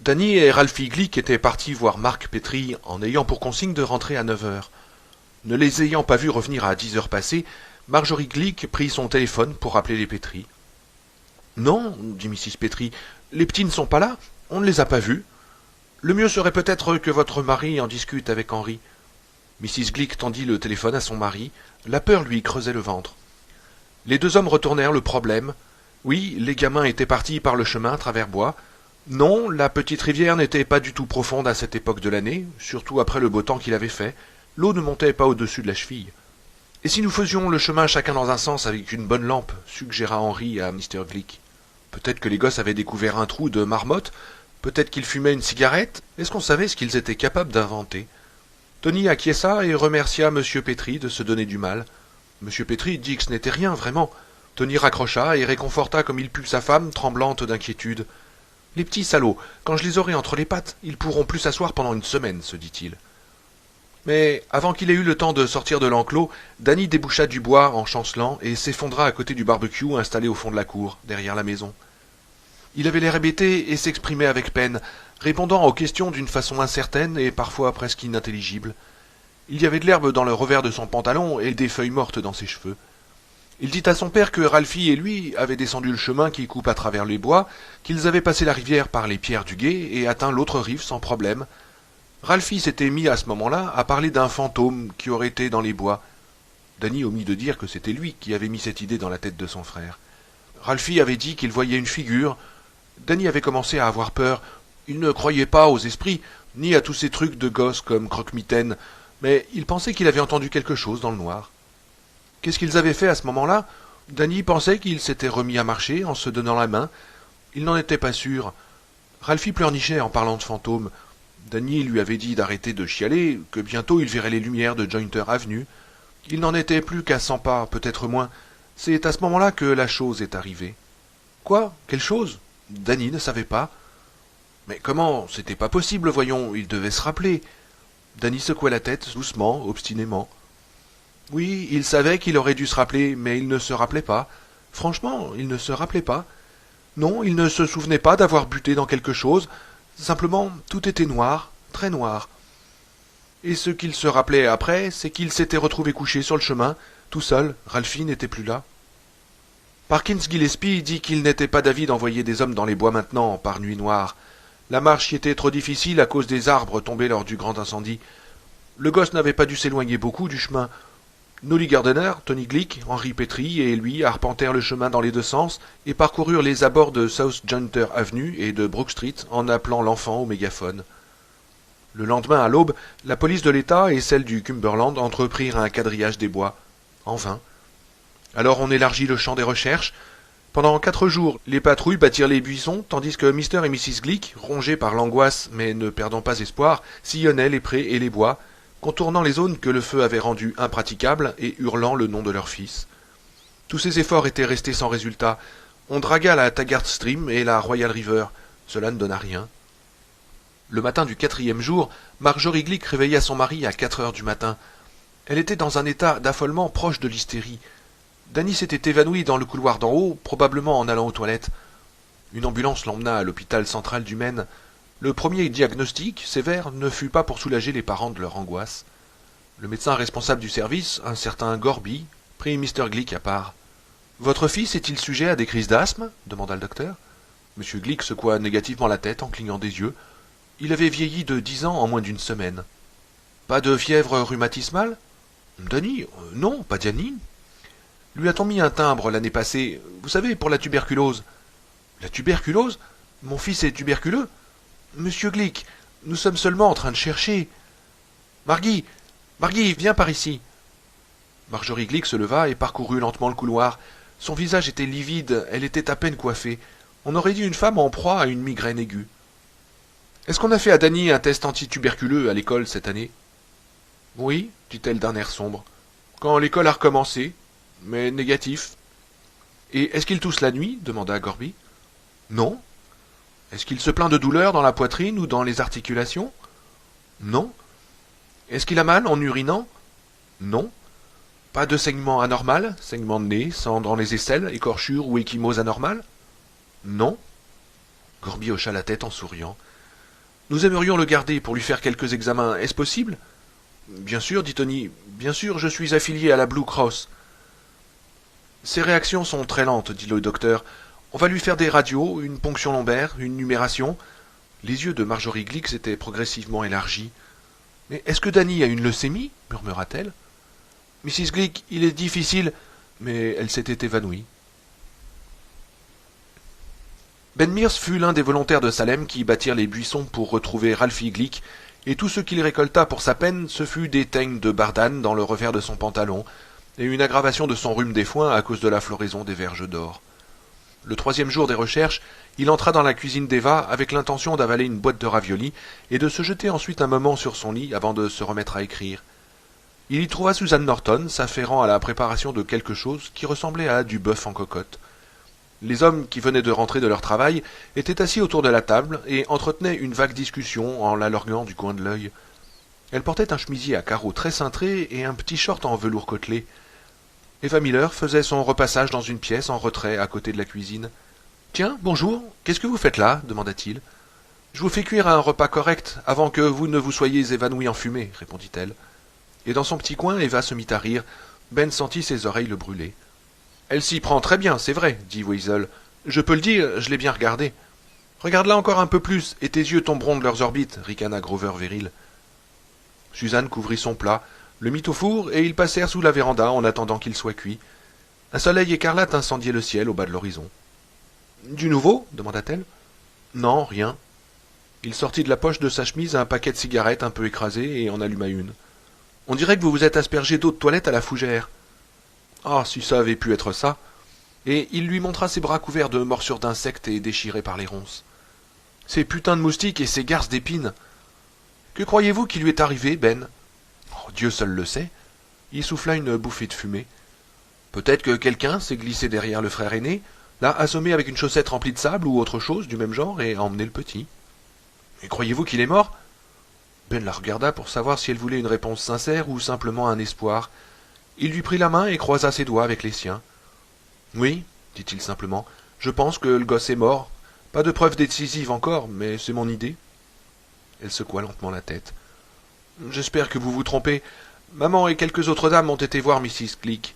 Danny et Ralphie Glick étaient partis voir Marc Petrie en ayant pour consigne de rentrer à 9 heures. Ne les ayant pas vus revenir à 10 heures passées, Marjorie Glick prit son téléphone pour appeler les Petrie. « Non, dit Mrs. Petrie, les petits ne sont pas là, on ne les a pas vus. Le mieux serait peut-être que votre mari en discute avec Henri. » Mrs. Glick tendit le téléphone à son mari, la peur lui creusait le ventre. Les deux hommes retournèrent le problème. Oui, les gamins étaient partis par le chemin travers bois. Non, la petite rivière n'était pas du tout profonde à cette époque de l'année, surtout après le beau temps qu'il avait fait. L'eau ne montait pas au-dessus de la cheville. « Et si nous faisions le chemin chacun dans un sens avec une bonne lampe ?» suggéra Henri à Mr. Glick. Peut-être que les gosses avaient découvert un trou de marmotte, peut-être qu'ils fumaient une cigarette. Est-ce qu'on savait ce qu'ils étaient capables d'inventer? Tony acquiesça et remercia M. Petrie de se donner du mal. M. Petrie dit que ce n'était rien, vraiment. Tony raccrocha et réconforta comme il put sa femme, tremblante d'inquiétude. « Les petits salauds, quand je les aurai entre les pattes, ils pourront plus s'asseoir pendant une semaine, se dit-il. » Mais avant qu'il ait eu le temps de sortir de l'enclos, Danny déboucha du bois en chancelant et s'effondra à côté du barbecue installé au fond de la cour, derrière la maison. Il avait l'air hébété et s'exprimait avec peine, répondant aux questions d'une façon incertaine et parfois presque inintelligible. Il y avait de l'herbe dans le revers de son pantalon et des feuilles mortes dans ses cheveux. Il dit à son père que Ralphie et lui avaient descendu le chemin qui coupe à travers les bois, qu'ils avaient passé la rivière par les pierres du gué et atteint l'autre rive sans problème. Ralphie s'était mis à ce moment-là à parler d'un fantôme qui aurait été dans les bois. Danny omit de dire que c'était lui qui avait mis cette idée dans la tête de son frère. Ralphie avait dit qu'il voyait une figure. Danny avait commencé à avoir peur. Il ne croyait pas aux esprits, ni à tous ces trucs de gosses comme croque-mitaine, mais il pensait qu'il avait entendu quelque chose dans le noir. Qu'est-ce qu'ils avaient fait à ce moment-là? Danny pensait qu'ils s'étaient remis à marcher en se donnant la main. Il n'en était pas sûr. Ralphie pleurnichait en parlant de fantômes. Danny lui avait dit d'arrêter de chialer, que bientôt il verrait les lumières de Jointer Avenue. Il n'en était plus qu'à 100 pas, peut-être moins. C'est à ce moment-là que la chose est arrivée. Quoi? Quelle chose? Danny ne savait pas. Mais comment? C'était pas possible, voyons, il devait se rappeler. Danny secouait la tête, doucement, obstinément. Oui, il savait qu'il aurait dû se rappeler, mais il ne se rappelait pas. Franchement, il ne se rappelait pas. Non, il ne se souvenait pas d'avoir buté dans quelque chose. Simplement, tout était noir, très noir. Et ce qu'il se rappelait après, c'est qu'il s'était retrouvé couché sur le chemin, tout seul. Ralphie n'était plus là. Parkins Gillespie dit qu'il n'était pas d'avis d'envoyer des hommes dans les bois maintenant, par nuit noire. La marche y était trop difficile à cause des arbres tombés lors du grand incendie. Le gosse n'avait pas dû s'éloigner beaucoup du chemin. Nolly Gardiner, Tony Glick, Henri Petrie et lui arpentèrent le chemin dans les deux sens et parcoururent les abords de South Jointer Avenue et de Brook Street en appelant l'enfant au mégaphone. Le lendemain à l'aube, la police de l'État et celle du Cumberland entreprirent un quadrillage des bois. En vain. Alors on élargit le champ des recherches. Pendant 4 jours, les patrouilles battirent les buissons, tandis que Mr. et Mrs. Glick, rongés par l'angoisse mais ne perdant pas espoir, sillonnaient les prés et les bois, contournant les zones que le feu avait rendues impraticables et hurlant le nom de leur fils. Tous ces efforts étaient restés sans résultat. On dragua la Taggart Stream et la Royal River. Cela ne donna rien. Le matin du 4e jour, Marjorie Glick réveilla son mari à 4 heures du matin. Elle était dans un état d'affolement proche de l'hystérie. Danny s'était évanoui dans le couloir d'en haut, probablement en allant aux toilettes. Une ambulance l'emmena à l'hôpital central du Maine. Le premier diagnostic, sévère, ne fut pas pour soulager les parents de leur angoisse. Le médecin responsable du service, un certain Gorby, prit Mr. Glick à part. « Votre fils est-il sujet à des crises d'asthme » demanda le docteur. M. Glick secoua négativement la tête en clignant des yeux. Il avait vieilli de 10 ans en moins d'une semaine. « Pas de fièvre rhumatismale ?»« Danny, non, pas Danny. »« Lui a-t-on mis un timbre l'année passée, vous savez, pour la tuberculose ?»« La tuberculose? Mon fils est tuberculeux ?» Monsieur Glick, nous sommes seulement en train de chercher. Margui, viens par ici. Marjorie Glick se leva et parcourut lentement le couloir. Son visage était livide, elle était à peine coiffée. On aurait dit une femme en proie à une migraine aiguë. Est-ce qu'on a fait à Danny un test antituberculeux à l'école cette année? Oui, dit-elle d'un air sombre. Quand l'école a recommencé, mais négatif. Et est-ce qu'il tousse la nuit? Demanda Gorby. Non. Est-ce qu'il se plaint de douleur dans la poitrine ou dans les articulations? Non. Est-ce qu'il a mal en urinant? Non. Pas de saignement anormal, saignement de nez, sang dans les aisselles, écorchure ou échymose anormale? Non. Gorby hocha la tête en souriant. Nous aimerions le garder pour lui faire quelques examens. Est-ce possible? Bien sûr, dit Tony. Bien sûr, je suis affilié à la Blue Cross. Ses réactions sont très lentes, dit le docteur. On va lui faire des radios, une ponction lombaire, une numération. Les yeux de Marjorie Glick s'étaient progressivement élargis. Mais est-ce que Danny a une leucémie? Murmura-t-elle. Mrs. Glick, il est difficile. Mais elle s'était évanouie. Ben Mears fut l'un des volontaires de Salem qui battirent les buissons pour retrouver Ralphie Glick, et tout ce qu'il récolta pour sa peine, ce fut des teignes de bardane dans le revers de son pantalon, et une aggravation de son rhume des foins à cause de la floraison des verges d'or. Le 3e jour des recherches, il entra dans la cuisine d'Eva avec l'intention d'avaler une boîte de raviolis et de se jeter ensuite un moment sur son lit avant de se remettre à écrire. Il y trouva Suzanne Norton s'affairant à la préparation de quelque chose qui ressemblait à du bœuf en cocotte. Les hommes qui venaient de rentrer de leur travail étaient assis autour de la table et entretenaient une vague discussion en la lorgnant du coin de l'œil. Elle portait un chemisier à carreaux très cintré et un petit short en velours côtelé. Eva Miller faisait son repassage dans une pièce en retrait à côté de la cuisine. « Tiens, bonjour, qu'est-ce que vous faites là » demanda-t-il. « Je vous fais cuire un repas correct avant que vous ne vous soyez évanoui en fumée, répondit-elle. Et dans son petit coin, Eva se mit à rire. Ben sentit ses oreilles le brûler. Elle s'y prend très bien, c'est vrai, dit Weasel. Je peux le dire, je l'ai bien regardée. Regarde-la encore un peu plus, et tes yeux tomberont de leurs orbites, ricana Grover viril. Suzanne couvrit son plat, le mit au four, et ils passèrent sous la véranda en attendant qu'il soit cuit. Un soleil écarlate incendiait le ciel au bas de l'horizon. Du nouveau demanda-t-elle. Non, rien. Il sortit de la poche de sa chemise un paquet de cigarettes un peu écrasé et en alluma une. On dirait que vous vous êtes aspergé d'eau de toilette à la fougère. Ah, si ça avait pu être ça. Et il lui montra ses bras couverts de morsures d'insectes et déchirés par les ronces. Ces putains de moustiques et ces garces d'épines. Que croyez-vous qui lui est arrivé, Ben? Oh, Dieu seul le sait. Il souffla une bouffée de fumée. Peut-être que quelqu'un s'est glissé derrière le frère aîné, l'a assommé avec une chaussette remplie de sable ou autre chose du même genre et a emmené le petit. Et croyez-vous qu'il est mort? Ben la regarda pour savoir si elle voulait une réponse sincère ou simplement un espoir. Il lui prit la main et croisa ses doigts avec les siens. « Oui, dit-il simplement, je pense que le gosse est mort. Pas de preuve décisive encore, mais c'est mon idée. » Elle secoua lentement la tête. « J'espère que vous vous trompez. Maman et quelques autres dames ont été voir Mrs. Glick.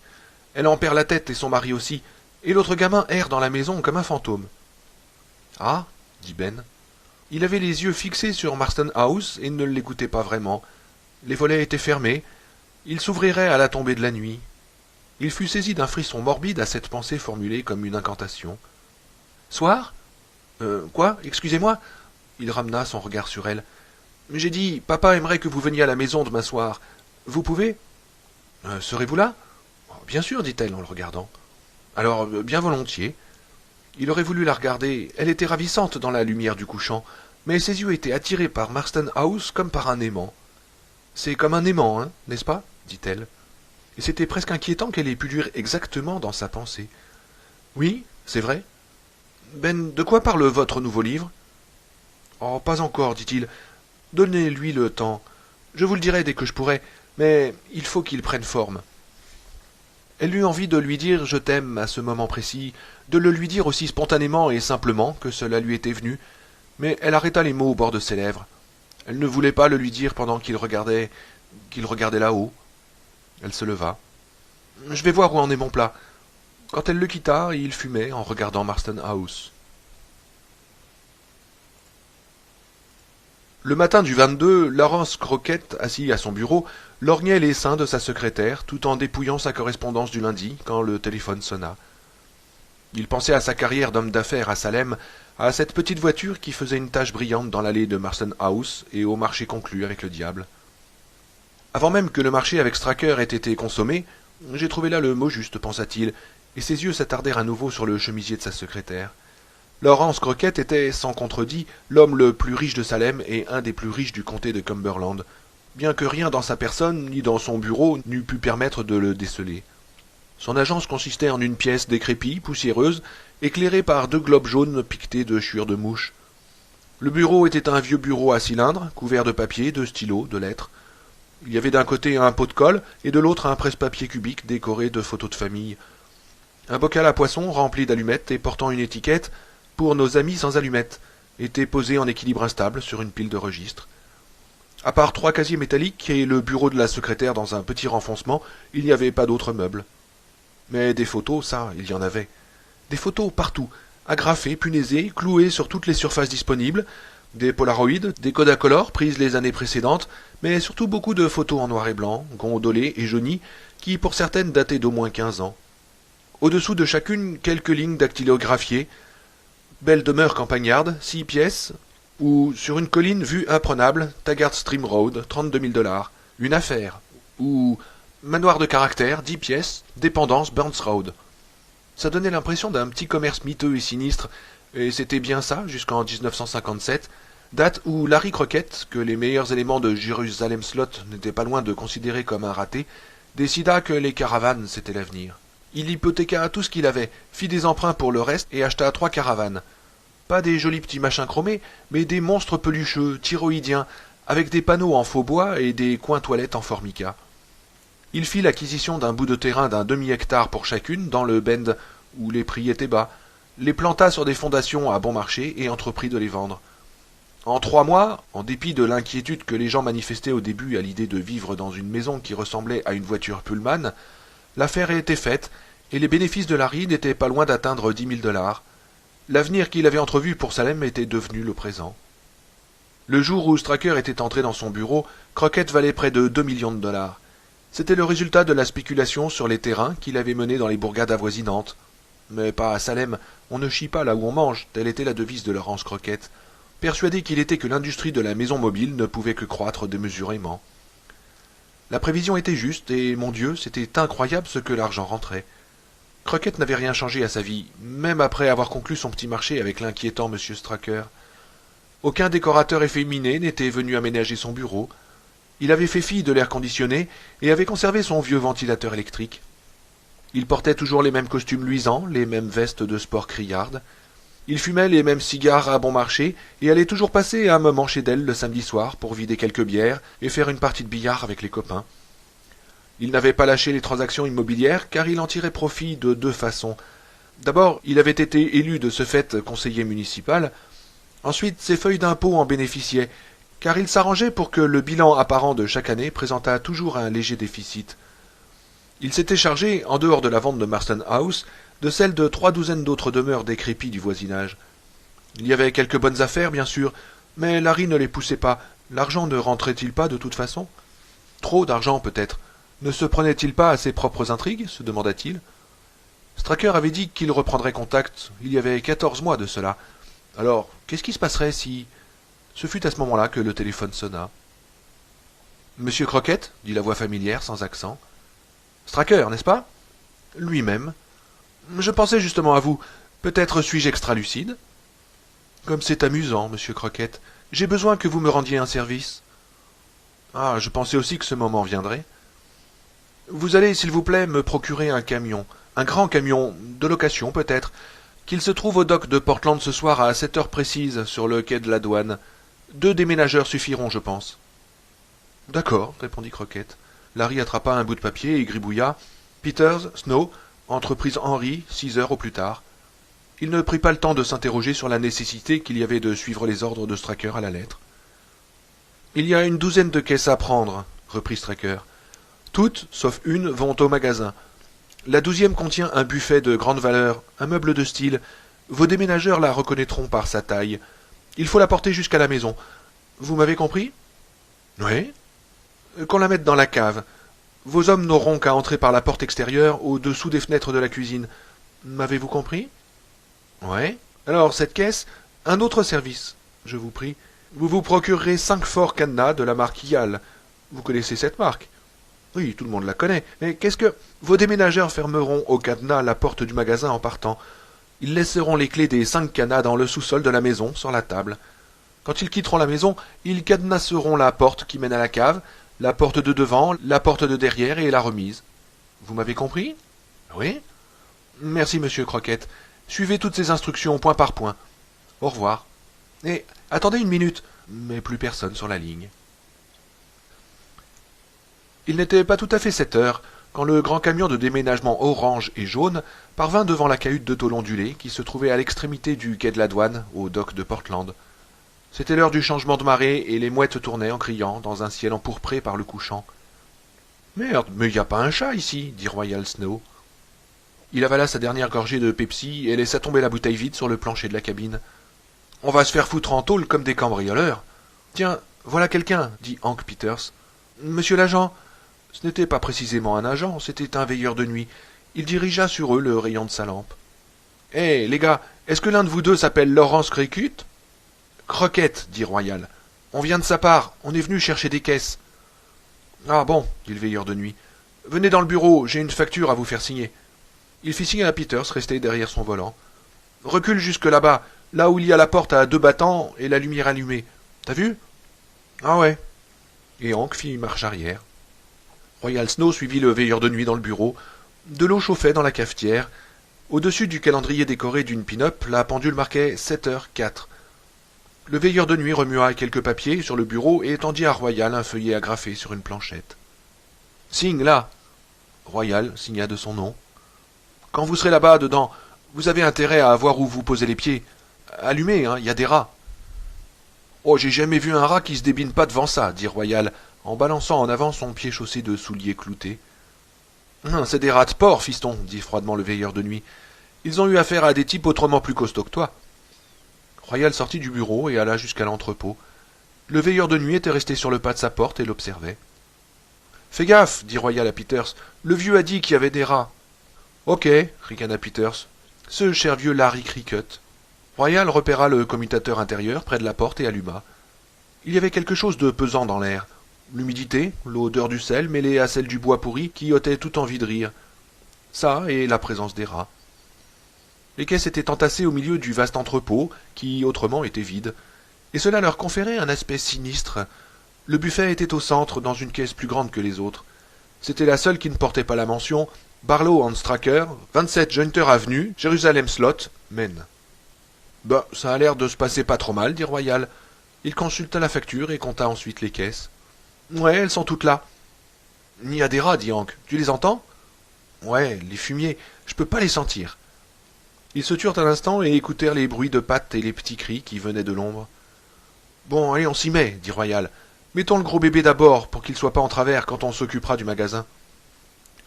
Elle en perd la tête et son mari aussi, et l'autre gamin erre dans la maison comme un fantôme. »« Ah, dit Ben. Il avait les yeux fixés sur Marston House et ne l'écoutait pas vraiment. Les volets étaient fermés. Il s'ouvrirait à la tombée de la nuit. Il fut saisi d'un frisson morbide à cette pensée formulée comme une incantation. « Soir ? Quoi ? Excusez-moi » Il ramena son regard sur elle. « J'ai dit, papa aimerait que vous veniez à la maison demain soir. Vous pouvez ? Serez-vous là ? » Bien sûr, dit-elle en le regardant. Alors, bien volontiers. Il aurait voulu la regarder. Elle était ravissante dans la lumière du couchant, mais ses yeux étaient attirés par Marston House comme par un aimant. C'est comme un aimant, hein, n'est-ce pas? dit-elle. Et c'était presque inquiétant qu'elle ait pu lire exactement dans sa pensée. Oui, c'est vrai. Ben, de quoi parle votre nouveau livre? Oh, pas encore, dit-il. Donnez-lui le temps. Je vous le dirai dès que je pourrai, mais il faut qu'il prenne forme. Elle eut envie de lui dire « je t'aime » à ce moment précis, de le lui dire aussi spontanément et simplement que cela lui était venu, mais elle arrêta les mots au bord de ses lèvres. Elle ne voulait pas le lui dire pendant qu'il regardait là-haut. Elle se leva. « Je vais voir où en est mon plat. » Quand elle le quitta, il fumait en regardant Marston House. Le matin du 22, Laurence Crockett, assis à son bureau, lorgnait les seins de sa secrétaire, tout en dépouillant sa correspondance du lundi, quand le téléphone sonna. Il pensait à sa carrière d'homme d'affaires à Salem, à cette petite voiture qui faisait une tache brillante dans l'allée de Marston House et au marché conclu avec le diable. Avant même que le marché avec Stracker ait été consommé, j'ai trouvé là le mot juste, pensa-t-il, et ses yeux s'attardèrent à nouveau sur le chemisier de sa secrétaire. Laurence Crockett était, sans contredit, l'homme le plus riche de Salem et un des plus riches du comté de Cumberland, bien que rien dans sa personne ni dans son bureau n'eût pu permettre de le déceler. Son agence consistait en une pièce décrépite, poussiéreuse, éclairée par 2 globes jaunes piquetés de chueurs de mouches. Le bureau était un vieux bureau à cylindre, couvert de papier, de stylos, de lettres. Il y avait d'un côté un pot de colle et de l'autre un presse-papier cubique décoré de photos de famille. Un bocal à poisson rempli d'allumettes et portant une étiquette « Pour nos amis sans allumettes », était posé en équilibre instable sur une pile de registres. À part 3 casiers métalliques et le bureau de la secrétaire dans un petit renfoncement, il n'y avait pas d'autres meubles. Mais des photos, ça, il y en avait. Des photos partout, agrafées, punaisées, clouées sur toutes les surfaces disponibles, des polaroïdes, des Kodacolor prises les années précédentes, mais surtout beaucoup de photos en noir et blanc, gondolées et jaunies, qui pour certaines dataient d'au moins 15 ans. Au-dessous de chacune, quelques lignes dactylographiées. Belle demeure campagnarde, 6 pièces, ou sur une colline vue imprenable, Taggart Stream Road, 32 000 $. Une affaire. Ou manoir de caractère, 10 pièces, dépendance Burns Road. Ça donnait l'impression d'un petit commerce miteux et sinistre, et c'était bien ça jusqu'en 1957, date où Larry Crockett, que les meilleurs éléments de Jerusalem Slot n'étaient pas loin de considérer comme un raté, décida que les caravanes c'était l'avenir. Il hypothéqua tout ce qu'il avait, fit des emprunts pour le reste et acheta 3 caravanes. Pas des jolis petits machins chromés, mais des monstres pelucheux, thyroïdiens, avec des panneaux en faux bois et des coins toilettes en formica. Il fit l'acquisition d'un bout de terrain d'un demi-hectare pour chacune dans le Bend, où les prix étaient bas, les planta sur des fondations à bon marché et entreprit de les vendre. En 3 mois, en dépit de l'inquiétude que les gens manifestaient au début à l'idée de vivre dans une maison qui ressemblait à une voiture Pullman, l'affaire était faite, et les bénéfices de Larry n'étaient pas loin d'atteindre 10 000 $. L'avenir qu'il avait entrevu pour Salem était devenu le présent. Le jour où Straker était entré dans son bureau, Crockett valait près de 2 millions de $. C'était le résultat de la spéculation sur les terrains qu'il avait menée dans les bourgades avoisinantes. Mais pas à Salem, on ne chie pas là où on mange, telle était la devise de Laurence Crockett, persuadé qu'il était que l'industrie de la maison mobile ne pouvait que croître démesurément. La prévision était juste, et, mon Dieu, c'était incroyable ce que l'argent rentrait. Crockett n'avait rien changé à sa vie, même après avoir conclu son petit marché avec l'inquiétant M. Straker. Aucun décorateur efféminé n'était venu aménager son bureau. Il avait fait fi de l'air conditionné et avait conservé son vieux ventilateur électrique. Il portait toujours les mêmes costumes luisants, les mêmes vestes de sport criardes. Il fumait les mêmes cigares à bon marché et allait toujours passer un moment chez d'elle le samedi soir pour vider quelques bières et faire une partie de billard avec les copains. Il n'avait pas lâché les transactions immobilières car il en tirait profit de 2 façons. D'abord, il avait été élu de ce fait conseiller municipal. Ensuite, ses feuilles d'impôt en bénéficiaient, car il s'arrangeait pour que le bilan apparent de chaque année présentât toujours un léger déficit. Il s'était chargé, en dehors de la vente de Marston House, de celle de 3 douzaines d'autres demeures décrépies du voisinage. Il y avait quelques bonnes affaires, bien sûr, mais Larry ne les poussait pas. L'argent ne rentrait-il pas de toute façon? Trop d'argent, peut-être. Ne se prenait-il pas à ses propres intrigues, se demanda-t-il. Straker avait dit qu'il reprendrait contact, il y avait 14 mois de cela. Alors, qu'est-ce qui se passerait si... Ce fut à ce moment-là que le téléphone sonna. « Monsieur Crockett » dit la voix familière, sans accent. « Straker, n'est-ce pas ?»« Lui-même. »« Je pensais justement à vous. Peut-être suis-je extra-lucide ?»« Comme c'est amusant, monsieur Crockett. J'ai besoin que vous me rendiez un service. »« Ah, je pensais aussi que ce moment viendrait. »« Vous allez, s'il vous plaît, me procurer un camion. Un grand camion, de location peut-être, qu'il se trouve au dock de Portland ce soir à 7 heures précises, sur le quai de la douane. 2 déménageurs suffiront, je pense. »« D'accord, répondit Crockett. Larry attrapa un bout de papier et gribouilla. « Peters, Snow, entreprise Henry, 6 heures au plus tard. » Il ne prit pas le temps de s'interroger sur la nécessité qu'il y avait de suivre les ordres de Straker à la lettre. « Il y a une douzaine de caisses à prendre, reprit Straker. Toutes, sauf une, vont au magasin. La 12e contient un buffet de grande valeur, un meuble de style. Vos déménageurs la reconnaîtront par sa taille. Il faut la porter jusqu'à la maison. Vous m'avez compris? Oui. Qu'on la mette dans la cave. Vos hommes n'auront qu'à entrer par la porte extérieure, au-dessous des fenêtres de la cuisine. M'avez-vous compris? Oui. Alors, cette caisse, un autre service, je vous prie. Vous vous procurerez 5 forts cadenas de la marque Yale. Vous connaissez cette marque? Oui, tout le monde la connaît. Mais qu'est-ce que... Vos déménageurs fermeront au cadenas la porte du magasin en partant. Ils laisseront les clés des 5 cadenas dans le sous-sol de la maison, sur la table. Quand ils quitteront la maison, ils cadenasseront la porte qui mène à la cave, la porte de devant, la porte de derrière et la remise. Vous m'avez compris? Oui. Merci, monsieur Crockett. Suivez toutes ces instructions point par point. Au revoir. Et attendez une minute. Mais plus personne sur la ligne. Il n'était pas tout à fait 7 heures quand le grand camion de déménagement orange et jaune parvint devant la cahute de tôle ondulée qui se trouvait à l'extrémité du quai de la douane, au dock de Portland. C'était l'heure du changement de marée et les mouettes tournaient en criant dans un ciel empourpré par le couchant. Merde, mais y a pas un chat ici, dit Royal Snow. Il avala sa dernière gorgée de Pepsi et laissa tomber la bouteille vide sur le plancher de la cabine. On va se faire foutre en tôle comme des cambrioleurs. Tiens, voilà quelqu'un, dit Hank Peters. Monsieur l'agent. Ce n'était pas précisément un agent, c'était un veilleur de nuit. Il dirigea sur eux le rayon de sa lampe. Hé, les gars, est-ce que l'un de vous deux s'appelle Laurence Cricut? Croquette, dit Royal. On vient de sa part, on est venu chercher des caisses. Ah bon, dit le veilleur de nuit. Venez dans le bureau, j'ai une facture à vous faire signer. Il fit signe à Peters, resté derrière son volant. Recule jusque là-bas, là où il y a la porte à 2 battants et la lumière allumée. T'as vu? Ah ouais. Et Hank fit marche arrière. Royal Snow suivit le veilleur de nuit dans le bureau. De l'eau chauffait dans la cafetière. Au-dessus du calendrier décoré d'une pin-up, la pendule marquait 7h04. Le veilleur de nuit remua quelques papiers sur le bureau et tendit à Royal un feuillet agrafé sur une planchette. « Signe, là !» Royal signa de son nom. « Quand vous serez là-bas, dedans, vous avez intérêt à voir où vous posez les pieds. Allumez, hein, y a des rats. »« Oh, j'ai jamais vu un rat qui se débine pas devant ça, » dit Royal, en balançant en avant son pied chaussé de souliers cloutés. « C'est des rats de porc, fiston, » dit froidement le veilleur de nuit. « Ils ont eu affaire à des types autrement plus costauds que toi. » Royal sortit du bureau et alla jusqu'à l'entrepôt. Le veilleur de nuit était resté sur le pas de sa porte et l'observait. « Fais gaffe, » dit Royal à Peters. « Le vieux a dit qu'il y avait des rats. »« Ok, » ricana Peters. « Ce cher vieux Larry Cricut. » Royal repéra le commutateur intérieur près de la porte et alluma. Il y avait quelque chose de pesant dans l'air. L'humidité, l'odeur du sel mêlée à celle du bois pourri qui ôtait toute envie de rire. Ça et la présence des rats. Les caisses étaient entassées au milieu du vaste entrepôt, qui autrement était vide, et cela leur conférait un aspect sinistre. Le buffet était au centre, dans une caisse plus grande que les autres. C'était la seule qui ne portait pas la mention « Barlow and Stracker, 27 Jointer Avenue, Jérusalem Slot, Maine ». « Bah, ça a l'air de se passer pas trop mal, dit Royal. Il consulta la facture et compta ensuite les caisses. « Ouais, elles sont toutes là. »« Il y a des rats, dit Hank. Tu les entends ?»« Ouais, les fumiers, je peux pas les sentir. » Ils se turent un instant et écoutèrent les bruits de pattes et les petits cris qui venaient de l'ombre. « Bon, allez, on s'y met, » dit Royal. « Mettons le gros bébé d'abord, pour qu'il soit pas en travers quand on s'occupera du magasin. »«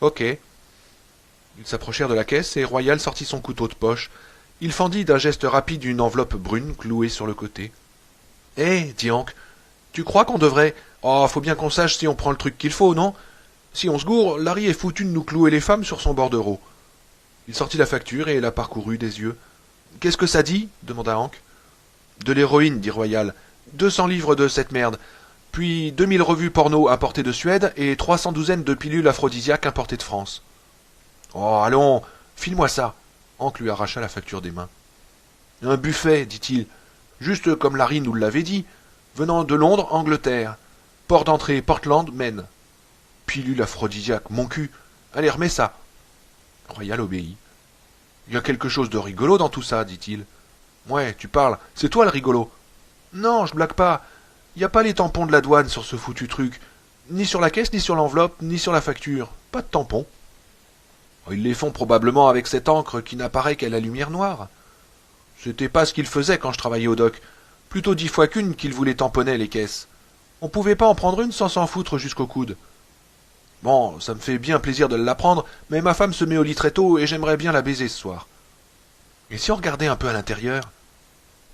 Ok. » Ils s'approchèrent de la caisse et Royal sortit son couteau de poche. Il fendit d'un geste rapide une enveloppe brune clouée sur le côté. « Hé, dit Hank, tu crois qu'on devrait... Oh, faut bien qu'on sache si on prend le truc qu'il faut, non? Si on se gourre, Larry est foutu de nous clouer les femmes sur son bordereau. » Il sortit la facture et la parcourut des yeux. « Qu'est-ce que ça dit ?» demanda Hank. « De l'héroïne, dit Royal. 200 livres de cette merde. Puis 2000 revues porno importées de Suède et 300 douzaines de pilules aphrodisiaques importées de France. »« Oh, allons, file-moi ça !» Hank lui arracha la facture des mains. « Un buffet, dit-il, juste comme Larry nous l'avait dit, venant de Londres, Angleterre. Port d'entrée, Portland, Maine. Pilule aphrodisiaque, mon cul. Allez, remets ça. » Royal obéit. « Il y a quelque chose de rigolo dans tout ça, dit-il. »« Ouais, tu parles, c'est toi le rigolo. »« Non, je blague pas. Il n'y a pas les tampons de la douane sur ce foutu truc. Ni sur la caisse, ni sur l'enveloppe, ni sur la facture. Pas de tampons. » Ils les font probablement avec cette encre qui n'apparaît qu'à la lumière noire. C'était pas ce qu'ils faisaient quand je travaillais au dock. Plutôt 10 fois qu'une qu'ils vous les tamponnaient, les caisses. On pouvait pas en prendre une sans s'en foutre jusqu'au coude. Bon, ça me fait bien plaisir de l'apprendre, mais ma femme se met au lit très tôt et j'aimerais bien la baiser ce soir. Et si on regardait un peu à l'intérieur?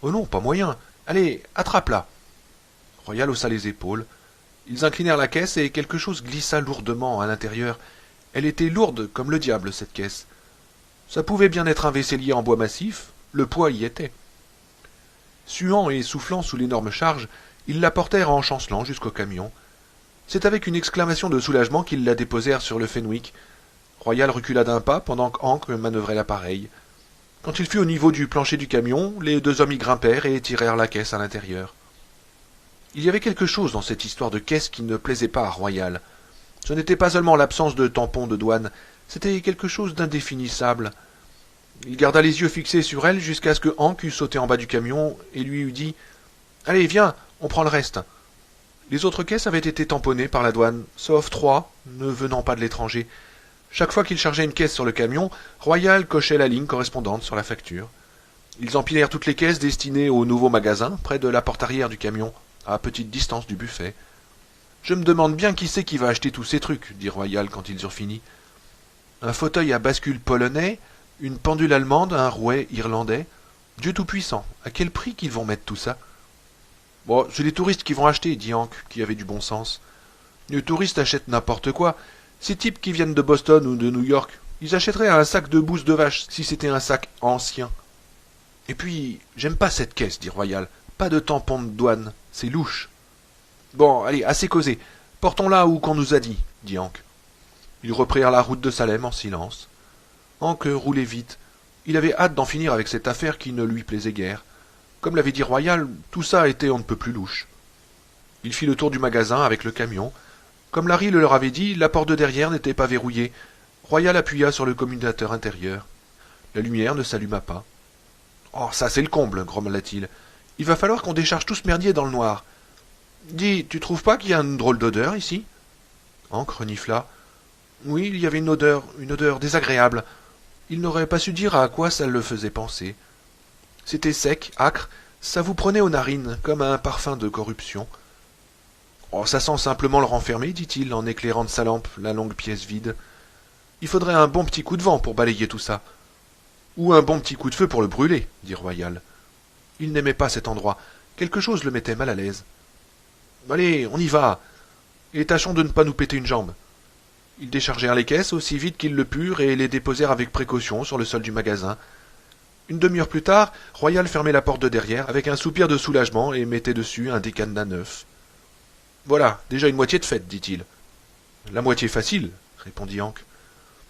Oh non, pas moyen. Allez, attrape-la. Royal haussa les épaules. Ils inclinèrent la caisse et quelque chose glissa lourdement à l'intérieur. Elle était lourde comme le diable, cette caisse. Ça pouvait bien être un vaisselier en bois massif, le poids y était. Suant et soufflant sous l'énorme charge, ils la portèrent en chancelant jusqu'au camion. C'est avec une exclamation de soulagement qu'ils la déposèrent sur le Fenwick. Royal recula d'un pas pendant qu'Hank manœuvrait l'appareil. Quand il fut au niveau du plancher du camion, les deux hommes y grimpèrent et tirèrent la caisse à l'intérieur. Il y avait quelque chose dans cette histoire de caisse qui ne plaisait pas à Royal. Ce n'était pas seulement l'absence de tampons de douane, c'était quelque chose d'indéfinissable. Il garda les yeux fixés sur elle jusqu'à ce que Hank eût sauté en bas du camion et lui eût dit « Allez, viens, on prend le reste. » Les autres caisses avaient été tamponnées par la douane, sauf 3, ne venant pas de l'étranger. Chaque fois qu'il chargeait une caisse sur le camion, Royal cochait la ligne correspondante sur la facture. Ils empilèrent toutes les caisses destinées au nouveau magasin, près de la porte arrière du camion, à petite distance du buffet. Je me demande bien qui c'est qui va acheter tous ces trucs, dit Royal quand ils eurent fini. Un fauteuil à bascule polonais, une pendule allemande, un rouet irlandais. Dieu tout-puissant, à quel prix qu'ils vont mettre tout ça? Bon, c'est les touristes qui vont acheter, dit Hank, qui avait du bon sens. Les touristes achètent n'importe quoi. Ces types qui viennent de Boston ou de New York, ils achèteraient un sac de bouse de vache si c'était un sac ancien. Et puis, j'aime pas cette caisse, dit Royal. Pas de tampon de douane, c'est louche. Bon, allez, assez causé. Portons-la où qu'on nous a dit Hank. Ils reprirent la route de Salem en silence. Hank roulait vite. Il avait hâte d'en finir avec cette affaire qui ne lui plaisait guère. Comme l'avait dit Royal, tout ça était on ne peut plus louche. Il fit le tour du magasin avec le camion. Comme Larry le leur avait dit, la porte de derrière n'était pas verrouillée. Royal appuya sur le commutateur intérieur. La lumière ne s'alluma pas. « Oh, ça c'est le comble, grommela-t-il. Il va falloir qu'on décharge tout ce merdier dans le noir. Dis, tu trouves pas qu'il y a une drôle d'odeur ici ?» Hank renifla. Oui, il y avait une odeur désagréable. Il n'aurait pas su dire à quoi ça le faisait penser. C'était sec, âcre, ça vous prenait aux narines, comme un parfum de corruption. Oh, ça sent simplement le renfermer, dit-il, en éclairant de sa lampe la longue pièce vide. Il faudrait un bon petit coup de vent pour balayer tout ça. Ou un bon petit coup de feu pour le brûler, dit Royal. Il n'aimait pas cet endroit. Quelque chose le mettait mal à l'aise. Allez, on y va. Et tâchons de ne pas nous péter une jambe. Ils déchargèrent les caisses aussi vite qu'ils le purent et les déposèrent avec précaution sur le sol du magasin. Une demi-heure plus tard, Royal fermait la porte de derrière avec un soupir de soulagement et mettait dessus un décadenas neuf. Voilà, déjà une moitié de faite, dit-il. La moitié facile, répondit Hank.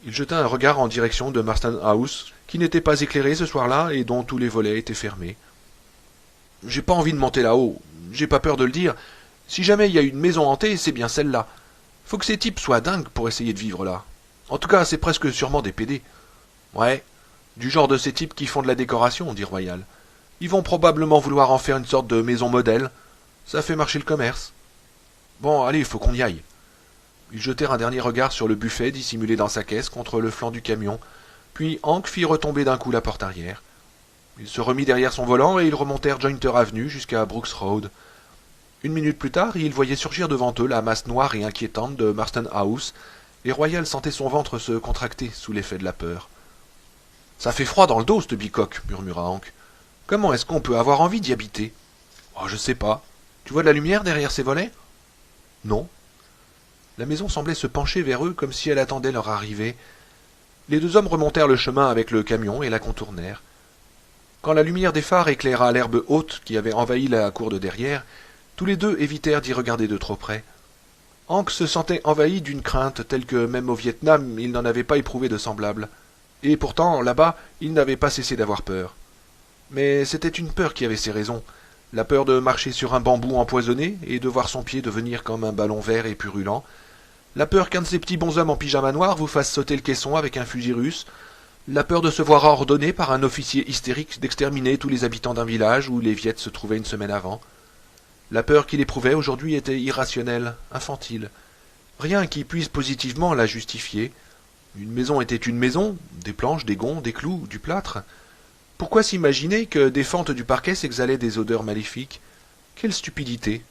Il jeta un regard en direction de Marston House, qui n'était pas éclairé ce soir-là et dont tous les volets étaient fermés. J'ai pas envie de monter là-haut, j'ai pas peur de le dire. Si jamais il y a une maison hantée, c'est bien celle-là. Faut que ces types soient dingues pour essayer de vivre là. En tout cas, c'est presque sûrement des PD. Ouais, du genre de ces types qui font de la décoration, dit Royal. Ils vont probablement vouloir en faire une sorte de maison modèle. Ça fait marcher le commerce. Bon, allez, faut qu'on y aille. Ils jetèrent un dernier regard sur le buffet dissimulé dans sa caisse contre le flanc du camion, puis Hank fit retomber d'un coup la porte arrière. Il se remit derrière son volant et ils remontèrent Jointer Avenue jusqu'à Brooks Road. Une minute plus tard, ils voyaient surgir devant eux la masse noire et inquiétante de Marston House, et Royal sentait son ventre se contracter sous l'effet de la peur. « Ça fait froid dans le dos, cette bicoque, » murmura Hank. « Comment est-ce qu'on peut avoir envie d'y habiter ?»« Oh, je sais pas. Tu vois de la lumière derrière ces volets ?»« Non. » La maison semblait se pencher vers eux comme si elle attendait leur arrivée. Les deux hommes remontèrent le chemin avec le camion et la contournèrent. Quand la lumière des phares éclaira l'herbe haute qui avait envahi la cour de derrière, tous les deux évitèrent d'y regarder de trop près. Hank se sentait envahi d'une crainte telle que même au Vietnam il n'en avait pas éprouvé de semblable. Et pourtant, là-bas, il n'avait pas cessé d'avoir peur. Mais c'était une peur qui avait ses raisons. La peur de marcher sur un bambou empoisonné et de voir son pied devenir comme un ballon vert et purulent. La peur qu'un de ces petits bonshommes en pyjama noir vous fasse sauter le caisson avec un fusil russe. La peur de se voir ordonner par un officier hystérique d'exterminer tous les habitants d'un village où les Viettes se trouvaient une semaine avant. La peur qu'il éprouvait aujourd'hui était irrationnelle, infantile. Rien qui puisse positivement la justifier. Une maison était une maison, des planches, des gonds, des clous, du plâtre. Pourquoi s'imaginer que des fentes du parquet s'exhalaient des odeurs maléfiques? Quelle stupidité!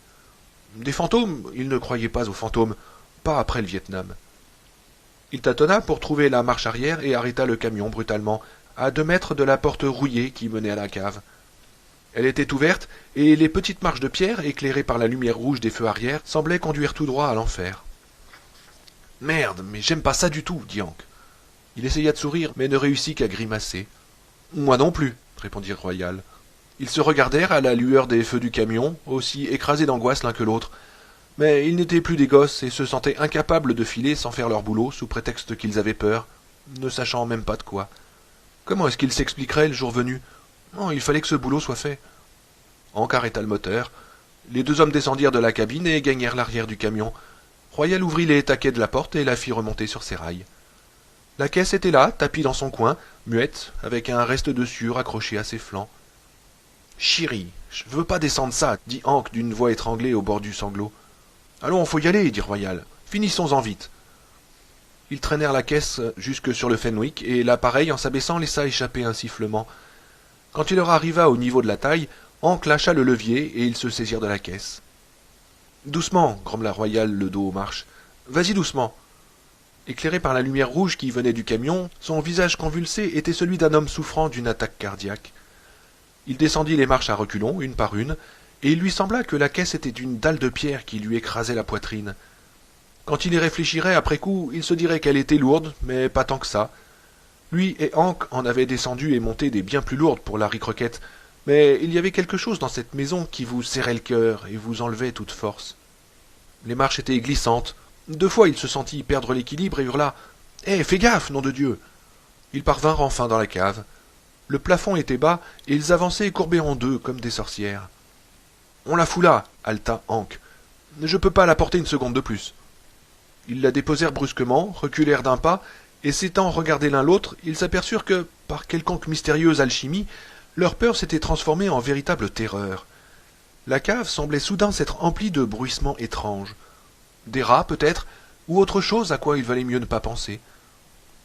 Des fantômes? Il ne croyait pas aux fantômes, pas après le Vietnam. Il tâtonna pour trouver la marche arrière et arrêta le camion brutalement, à 2 mètres de la porte rouillée qui menait à la cave. Elle était ouverte, et les petites marches de pierre, éclairées par la lumière rouge des feux arrière, semblaient conduire tout droit à l'enfer. « Merde, mais j'aime pas ça du tout, » dit Hank. Il essaya de sourire, mais ne réussit qu'à grimacer. « Moi non plus, » répondit Royal. Ils se regardèrent à la lueur des feux du camion, aussi écrasés d'angoisse l'un que l'autre. Mais ils n'étaient plus des gosses et se sentaient incapables de filer sans faire leur boulot sous prétexte qu'ils avaient peur, ne sachant même pas de quoi. Comment est-ce qu'ils s'expliqueraient le jour venu? Non, il fallait que ce boulot soit fait. Hank arrêta le moteur. Les deux hommes descendirent de la cabine et gagnèrent l'arrière du camion. Royal ouvrit les taquets de la porte et la fit remonter sur ses rails. La caisse était là, tapie dans son coin, muette, avec un reste de sueur accroché à ses flancs. « Chérie, je veux pas descendre ça, » dit Hank d'une voix étranglée au bord du sanglot. « Allons, faut y aller, » dit Royal. « Finissons-en vite. » Ils traînèrent la caisse jusque sur le Fenwick, et l'appareil, en s'abaissant, laissa échapper un sifflement. Quand il leur arriva au niveau de la taille, Hank lâcha le levier et ils se saisirent de la caisse. « Doucement, grommela Royal le dos aux marches. « Vas-y doucement. » Éclairé par la lumière rouge qui venait du camion, son visage convulsé était celui d'un homme souffrant d'une attaque cardiaque. Il descendit les marches à reculons, une par une, et il lui sembla que la caisse était une dalle de pierre qui lui écrasait la poitrine. Quand il y réfléchirait après coup, il se dirait qu'elle était lourde, mais pas tant que ça. Lui et Hank en avaient descendu et monté des bien plus lourdes pour Larry Crockett, mais il y avait quelque chose dans cette maison qui vous serrait le cœur et vous enlevait toute force. Les marches étaient glissantes. 2 fois il se sentit perdre l'équilibre et hurla « Hé, fais gaffe, nom de Dieu !» Ils parvinrent enfin dans la cave. Le plafond était bas et ils avançaient courbés en deux comme des sorcières. « On la fout là !» haleta Hank. « Je peux pas la porter une seconde de plus. » Ils la déposèrent brusquement, reculèrent d'un pas, et s'étant regardés l'un l'autre, ils s'aperçurent que, par quelconque mystérieuse alchimie, leur peur s'était transformée en véritable terreur. La cave semblait soudain s'être emplie de bruissements étranges. Des rats, peut-être, ou autre chose à quoi il valait mieux ne pas penser.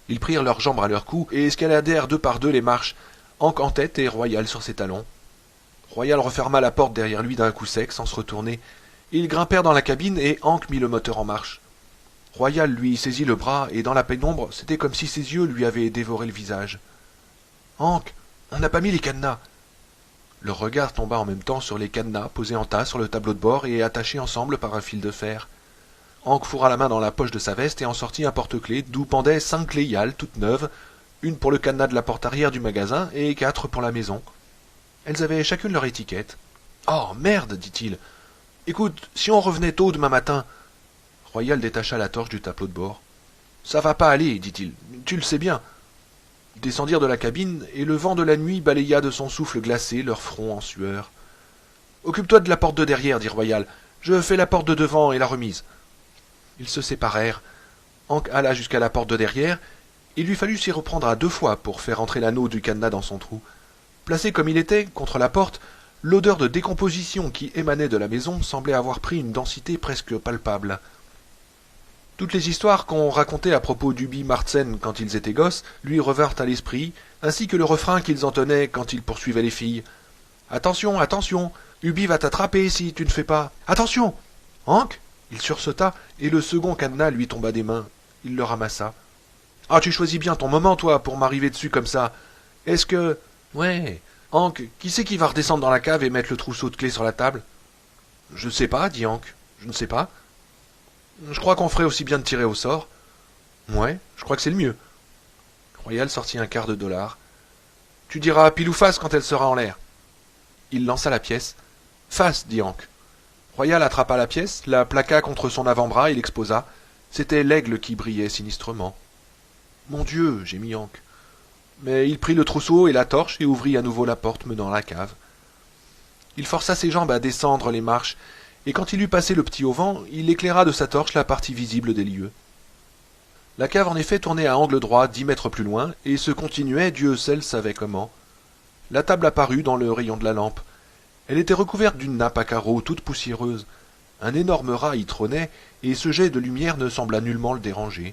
Ils prirent leurs jambes à leur cou et escaladèrent 2 par 2 les marches, Hank en tête et Royal sur ses talons. Royal referma la porte derrière lui d'un coup sec, sans se retourner. Ils grimpèrent dans la cabine et Hank mit le moteur en marche. Royal lui saisit le bras et dans la pénombre, c'était comme si ses yeux lui avaient dévoré le visage. « Hank, on n'a pas mis les cadenas !» Leur regard tomba en même temps sur les cadenas posés en tas sur le tableau de bord et attachés ensemble par un fil de fer. Hank fourra la main dans la poche de sa veste et en sortit un porte-clés d'où pendaient 5 clés Yale toutes neuves, une pour le cadenas de la porte arrière du magasin et 4 pour la maison. Elles avaient chacune leur étiquette. « Oh, merde !» dit-il. « Écoute, si on revenait tôt demain matin... » Royal détacha la torche du tableau de bord. « Ça va pas aller, dit-il. Tu le sais bien. » Ils descendirent de la cabine, et le vent de la nuit balaya de son souffle glacé leur front en sueur. « Occupe-toi de la porte de derrière, dit Royal. Je fais la porte de devant et la remise. » Ils se séparèrent. Hank alla jusqu'à la porte de derrière. Il lui fallut s'y reprendre à 2 fois pour faire entrer l'anneau du cadenas dans son trou. Placé comme il était, contre la porte, l'odeur de décomposition qui émanait de la maison semblait avoir pris une densité presque palpable. Toutes les histoires qu'on racontait à propos d'Ubi Martsen quand ils étaient gosses lui revinrent à l'esprit, ainsi que le refrain qu'ils entonnaient quand ils poursuivaient les filles. « Attention, attention, Ubi va t'attraper si tu ne fais pas. Attention !» Hank, il sursauta, et le second cadenas lui tomba des mains. Il le ramassa. « Ah, tu choisis bien ton moment, toi, pour m'arriver dessus comme ça. Est-ce que... » « Ouais. Hank, qui c'est qui va redescendre dans la cave et mettre le trousseau de clés sur la table ?»« Je ne sais pas, dit Hank. Je ne sais pas. »« Je crois qu'on ferait aussi bien de tirer au sort. »« Ouais, je crois que c'est le mieux. » Royal sortit un $1/4. « Tu diras pile ou face quand elle sera en l'air. » Il lança la pièce. « Face, dit Hank. » Royal attrapa la pièce, la plaqua contre son avant-bras et l'exposa. C'était l'aigle qui brillait sinistrement. « Mon Dieu !» gémit Hank. Mais il prit le trousseau et la torche et ouvrit à nouveau la porte menant à la cave. Il força ses jambes à descendre les marches, et quand il eut passé le petit auvent, il éclaira de sa torche la partie visible des lieux. La cave en effet tournait à angle droit 10 mètres plus loin, et se continuait, Dieu seul savait comment. La table apparut dans le rayon de la lampe. Elle était recouverte d'une nappe à carreaux toute poussiéreuse. Un énorme rat y trônait, et ce jet de lumière ne sembla nullement le déranger.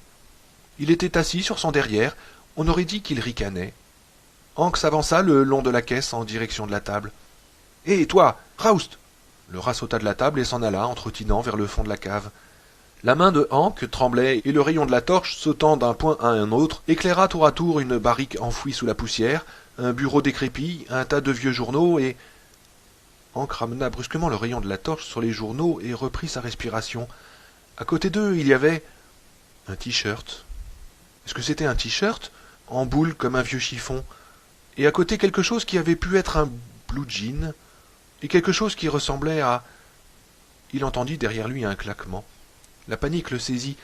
Il était assis sur son derrière, on aurait dit qu'il ricanait. Hank s'avança le long de la caisse en direction de la table. « Hé, toi, Raoust !» Le rat sauta de la table et s'en alla en trottinant vers le fond de la cave. La main de Hank tremblait et le rayon de la torche, sautant d'un point à un autre, éclaira tour à tour une barrique enfouie sous la poussière, un bureau décrépit, un tas de vieux journaux et... Hank ramena brusquement le rayon de la torche sur les journaux et reprit sa respiration. À côté d'eux, il y avait... un t-shirt. Est-ce que c'était un t-shirt ? En boule comme un vieux chiffon, et à côté quelque chose qui avait pu être un blue jean, et quelque chose qui ressemblait à... Il entendit derrière lui un claquement. La panique le saisit.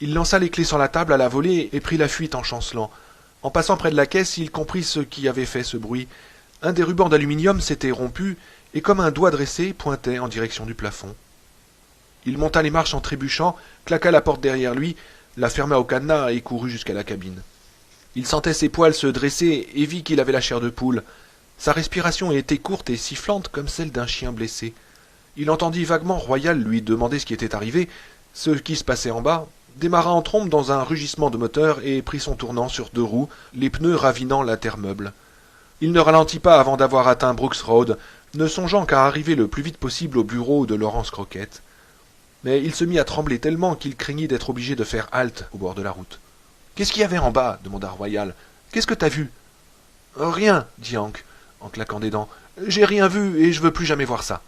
Il lança les clés sur la table à la volée et prit la fuite en chancelant. En passant près de la caisse, il comprit ce qui avait fait ce bruit. Un des rubans d'aluminium s'était rompu, et comme un doigt dressé, pointait en direction du plafond. Il monta les marches en trébuchant, claqua la porte derrière lui, la ferma au cadenas et courut jusqu'à la cabine. Il sentait ses poils se dresser et vit qu'il avait la chair de poule. Sa respiration était courte et sifflante comme celle d'un chien blessé. Il entendit vaguement Royal lui demander ce qui était arrivé, ce qui se passait en bas, démarra en trombe dans un rugissement de moteur et prit son tournant sur 2 roues, les pneus ravinant la terre meuble. Il ne ralentit pas avant d'avoir atteint Brooks Road, ne songeant qu'à arriver le plus vite possible au bureau de Laurence Crockett. Mais il se mit à trembler tellement qu'il craignit d'être obligé de faire halte au bord de la route. « Qu'est-ce qu'il y avait en bas » demanda Royal. « Qu'est-ce que t'as vu ?»« Rien, » dit Hank, en claquant des dents. « J'ai rien vu et je veux plus jamais voir ça. »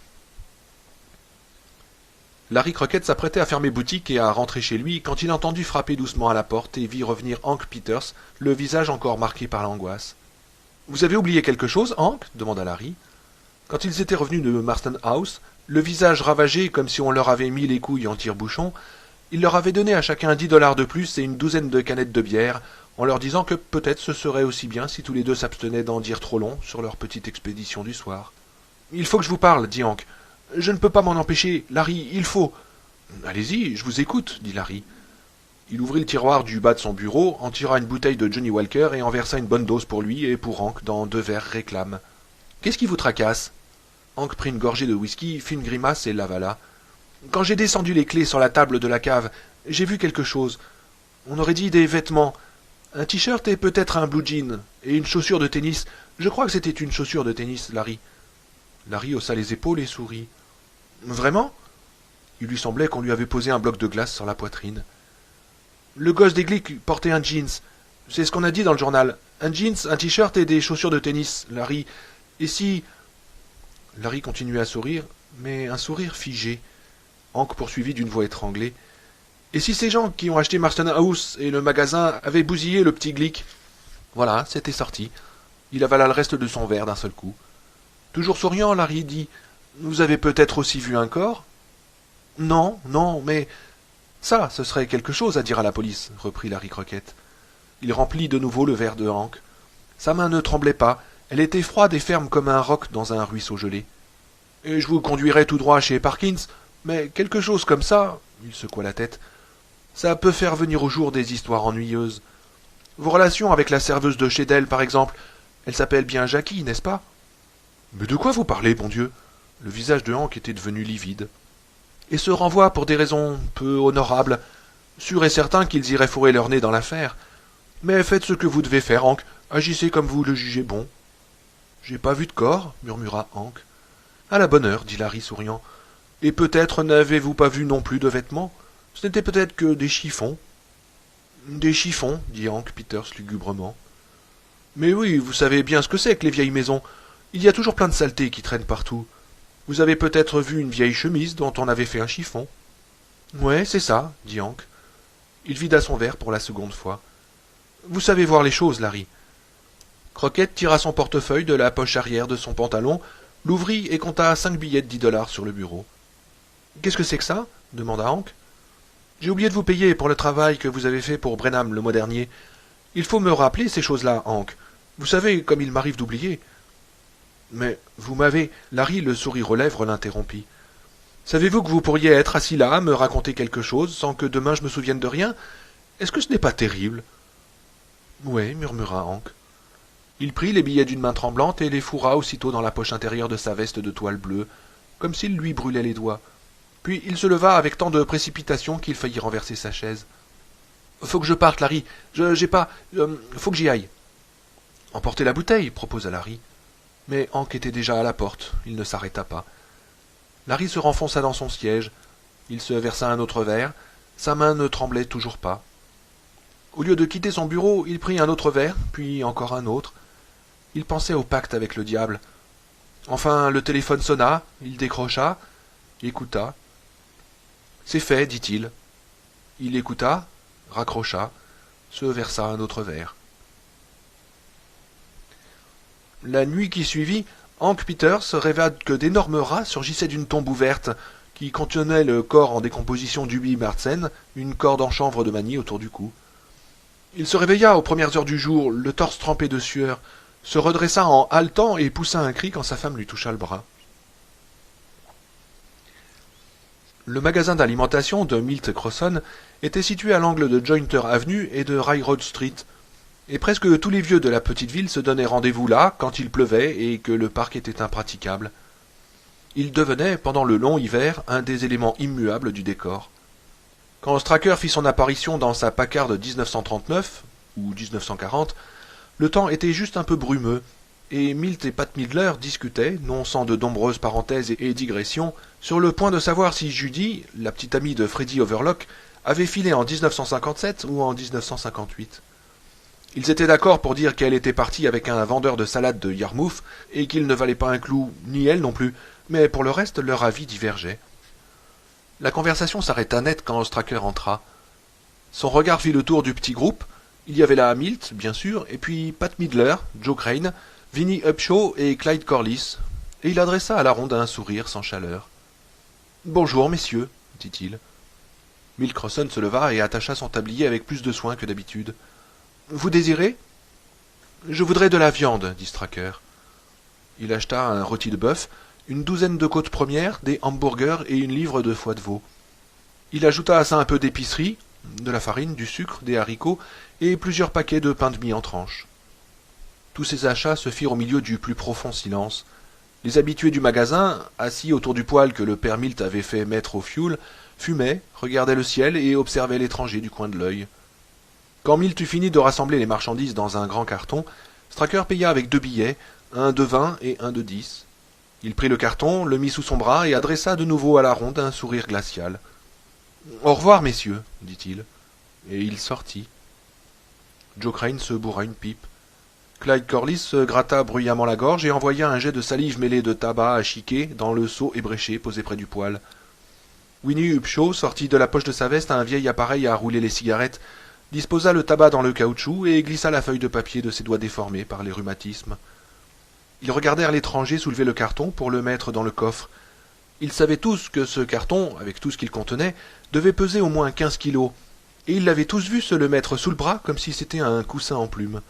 Larry Crockett s'apprêtait à fermer boutique et à rentrer chez lui quand il entendit frapper doucement à la porte et vit revenir Hank Peters, le visage encore marqué par l'angoisse. « Vous avez oublié quelque chose, Hank » demanda Larry. Quand ils étaient revenus de Marston House, le visage ravagé comme si on leur avait mis les couilles en tire-bouchon, il leur avait donné à chacun $10 de plus et une douzaine de canettes de bière, en leur disant que peut-être ce serait aussi bien si tous les deux s'abstenaient d'en dire trop long sur leur petite expédition du soir. « Il faut que je vous parle, dit Hank. « Je ne peux pas m'en empêcher, Larry, il faut. »« Allez-y, je vous écoute, dit Larry. Il ouvrit le tiroir du bas de son bureau, en tira une bouteille de Johnny Walker et en versa une bonne dose pour lui et pour Hank dans 2 verres réclames. « Qu'est-ce qui vous tracasse ?» Hank prit une gorgée de whisky, fit une grimace et l'avala. « Quand j'ai descendu les clés sur la table de la cave, j'ai vu quelque chose. On aurait dit des vêtements. Un t-shirt et peut-être un blue jean. Et une chaussure de tennis. Je crois que c'était une chaussure de tennis, Larry. » Larry haussa les épaules et sourit. « Vraiment ?» Il lui semblait qu'on lui avait posé un bloc de glace sur la poitrine. « Le gosse des Glick portait un jeans. C'est ce qu'on a dit dans le journal. Un jeans, un t-shirt et des chaussures de tennis, Larry. Et si... » Larry continuait à sourire, mais un sourire figé. Hank poursuivit d'une voix étranglée. « Et si ces gens qui ont acheté Marston House et le magasin avaient bousillé le petit Glick ?» Voilà, c'était sorti. Il avala le reste de son verre d'un seul coup. Toujours souriant, Larry dit « Vous avez peut-être aussi vu un corps ?»« Non, non, mais... »« Ça, ce serait quelque chose à dire à la police, » reprit Larry Crockett. Il remplit de nouveau le verre de Hank. Sa main ne tremblait pas, elle était froide et ferme comme un roc dans un ruisseau gelé. « Et je vous conduirai tout droit chez Parkins, mais quelque chose comme ça, » il secoua la tête, « ça peut faire venir au jour des histoires ennuyeuses. Vos relations avec la serveuse de chez Dell, par exemple, elle s'appelle bien Jackie, n'est-ce pas ?»« Mais de quoi vous parlez, bon Dieu ?» Le visage de Hank était devenu livide. « Et se renvoient pour des raisons peu honorables, sûr et certain qu'ils iraient fourrer leur nez dans l'affaire. Mais faites ce que vous devez faire, Hank, agissez comme vous le jugez bon. »« J'ai pas vu de corps, » murmura Hank. « À la bonne heure, dit Larry souriant. « Et peut-être n'avez-vous pas vu non plus de vêtements? Ce n'était peut-être que des chiffons. »« Des chiffons, dit Hank Peters lugubrement. « Mais oui, vous savez bien ce que c'est que les vieilles maisons. Il y a toujours plein de saletés qui traînent partout. Vous avez peut-être vu une vieille chemise dont on avait fait un chiffon. »« Ouais, c'est ça, dit Hank. Il vida son verre pour la seconde fois. « Vous savez voir les choses, Larry. » Crockett tira son portefeuille de la poche arrière de son pantalon, l'ouvrit et compta 5 billets de $10 sur le bureau. « Qu'est-ce que c'est que ça ?» demanda Hank. « J'ai oublié de vous payer pour le travail que vous avez fait pour Brenham le mois dernier. Il faut me rappeler ces choses-là, Hank. Vous savez comme il m'arrive d'oublier. »« Mais vous m'avez... » Larry, le sourire aux lèvres, l'interrompit. « Savez-vous que vous pourriez être assis là, me raconter quelque chose, sans que demain je me souvienne de rien? Est-ce que ce n'est pas terrible ?»« Oui, murmura Hank. Il prit les billets d'une main tremblante et les fourra aussitôt dans la poche intérieure de sa veste de toile bleue, comme s'il lui brûlait les doigts. Puis il se leva avec tant de précipitation qu'il faillit renverser sa chaise. « Faut que je parte, Larry. J'ai pas... faut que j'y aille. »« Emportez la bouteille, » proposa Larry. Mais Hank était déjà à la porte. Il ne s'arrêta pas. Larry se renfonça dans son siège. Il se versa un autre verre. Sa main ne tremblait toujours pas. Au lieu de quitter son bureau, il prit un autre verre, puis encore un autre. Il pensait au pacte avec le diable. Enfin, le téléphone sonna, il décrocha, écouta. « C'est fait, dit-il. » Il écouta, raccrocha, se versa un autre verre. La nuit qui suivit, Hank Peters rêva que d'énormes rats surgissaient d'une tombe ouverte, qui contenait le corps en décomposition d'Ubi Martsen, une corde en chanvre de manille autour du cou. Il se réveilla aux premières heures du jour, le torse trempé de sueur, se redressa en haletant et poussa un cri quand sa femme lui toucha le bras. Le magasin d'alimentation de Milt Crosson était situé à l'angle de Jointer Avenue et de Railroad Street, et presque tous les vieux de la petite ville se donnaient rendez-vous là quand il pleuvait et que le parc était impraticable. Il devenait, pendant le long hiver, un des éléments immuables du décor. Quand Stracker fit son apparition dans sa Packard 1939, ou 1940, le temps était juste un peu brumeux, et Milt et Pat Midler discutaient, non sans de nombreuses parenthèses et digressions, sur le point de savoir si Judy, la petite amie de Freddie Overlock, avait filé en 1957 ou en 1958. Ils étaient d'accord pour dire qu'elle était partie avec un vendeur de salade de Yarmouth et qu'il ne valait pas un clou, ni elle non plus, mais pour le reste, leur avis divergeait. La conversation s'arrêta net quand Stracker entra. Son regard fit le tour du petit groupe. Il y avait là Milt, bien sûr, et puis Pat Midler, Joe Crane, Vinnie Upshaw et Clyde Corliss, et il adressa à la ronde un sourire sans chaleur. « Bonjour, messieurs, » dit-il. Milt Crossan se leva et attacha son tablier avec plus de soin que d'habitude. « Vous désirez ?»« Je voudrais de la viande, » dit Stracker. Il acheta un rôti de bœuf, une douzaine de côtes premières, des hamburgers et une livre de foie de veau. Il ajouta à ça un peu d'épicerie, de la farine, du sucre, des haricots et plusieurs paquets de pain de mie en tranches. Tous ces achats se firent au milieu du plus profond silence. Les habitués du magasin, assis autour du poêle que le père Milt avait fait mettre au fioul, fumaient, regardaient le ciel et observaient l'étranger du coin de l'œil. Quand Milt eut fini de rassembler les marchandises dans un grand carton, Stracker paya avec 2 billets, un de 20 et un de 10. Il prit le carton, le mit sous son bras et adressa de nouveau à la ronde un sourire glacial. « Au revoir, messieurs, » dit-il, et il sortit. Joe Crane se bourra une pipe. Clyde Corliss se gratta bruyamment la gorge et envoya un jet de salive mêlée de tabac à chiquer dans le seau ébréché posé près du poêle. Winnie Upshaw sortit de la poche de sa veste un vieil appareil à rouler les cigarettes, disposa le tabac dans le caoutchouc et glissa la feuille de papier de ses doigts déformés par les rhumatismes. Ils regardèrent l'étranger soulever le carton pour le mettre dans le coffre. Ils savaient tous que ce carton, avec tout ce qu'il contenait, devait peser au moins 15 kilos, et ils l'avaient tous vu se le mettre sous le bras comme si c'était un coussin en plume.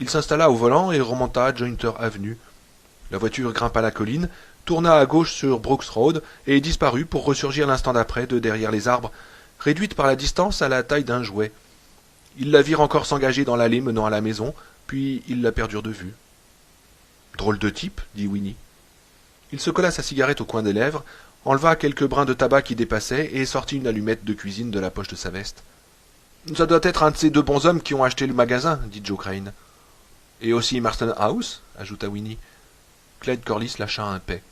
Il s'installa au volant et remonta à Jointer Avenue. La voiture grimpa la colline, tourna à gauche sur Brooks Road et disparut pour ressurgir l'instant d'après de derrière les arbres, réduite par la distance à la taille d'un jouet. Ils la virent encore s'engager dans l'allée menant à la maison, puis ils la perdurent de vue. « Drôle de type, » dit Winnie. Il se colla sa cigarette au coin des lèvres, enleva quelques brins de tabac qui dépassaient et sortit une allumette de cuisine de la poche de sa veste. « Ça doit être un de ces 2 bonshommes qui ont acheté le magasin, » dit Joe Crane. « Et aussi Marston House » ajouta Winnie. Clyde Corliss lâcha un paix.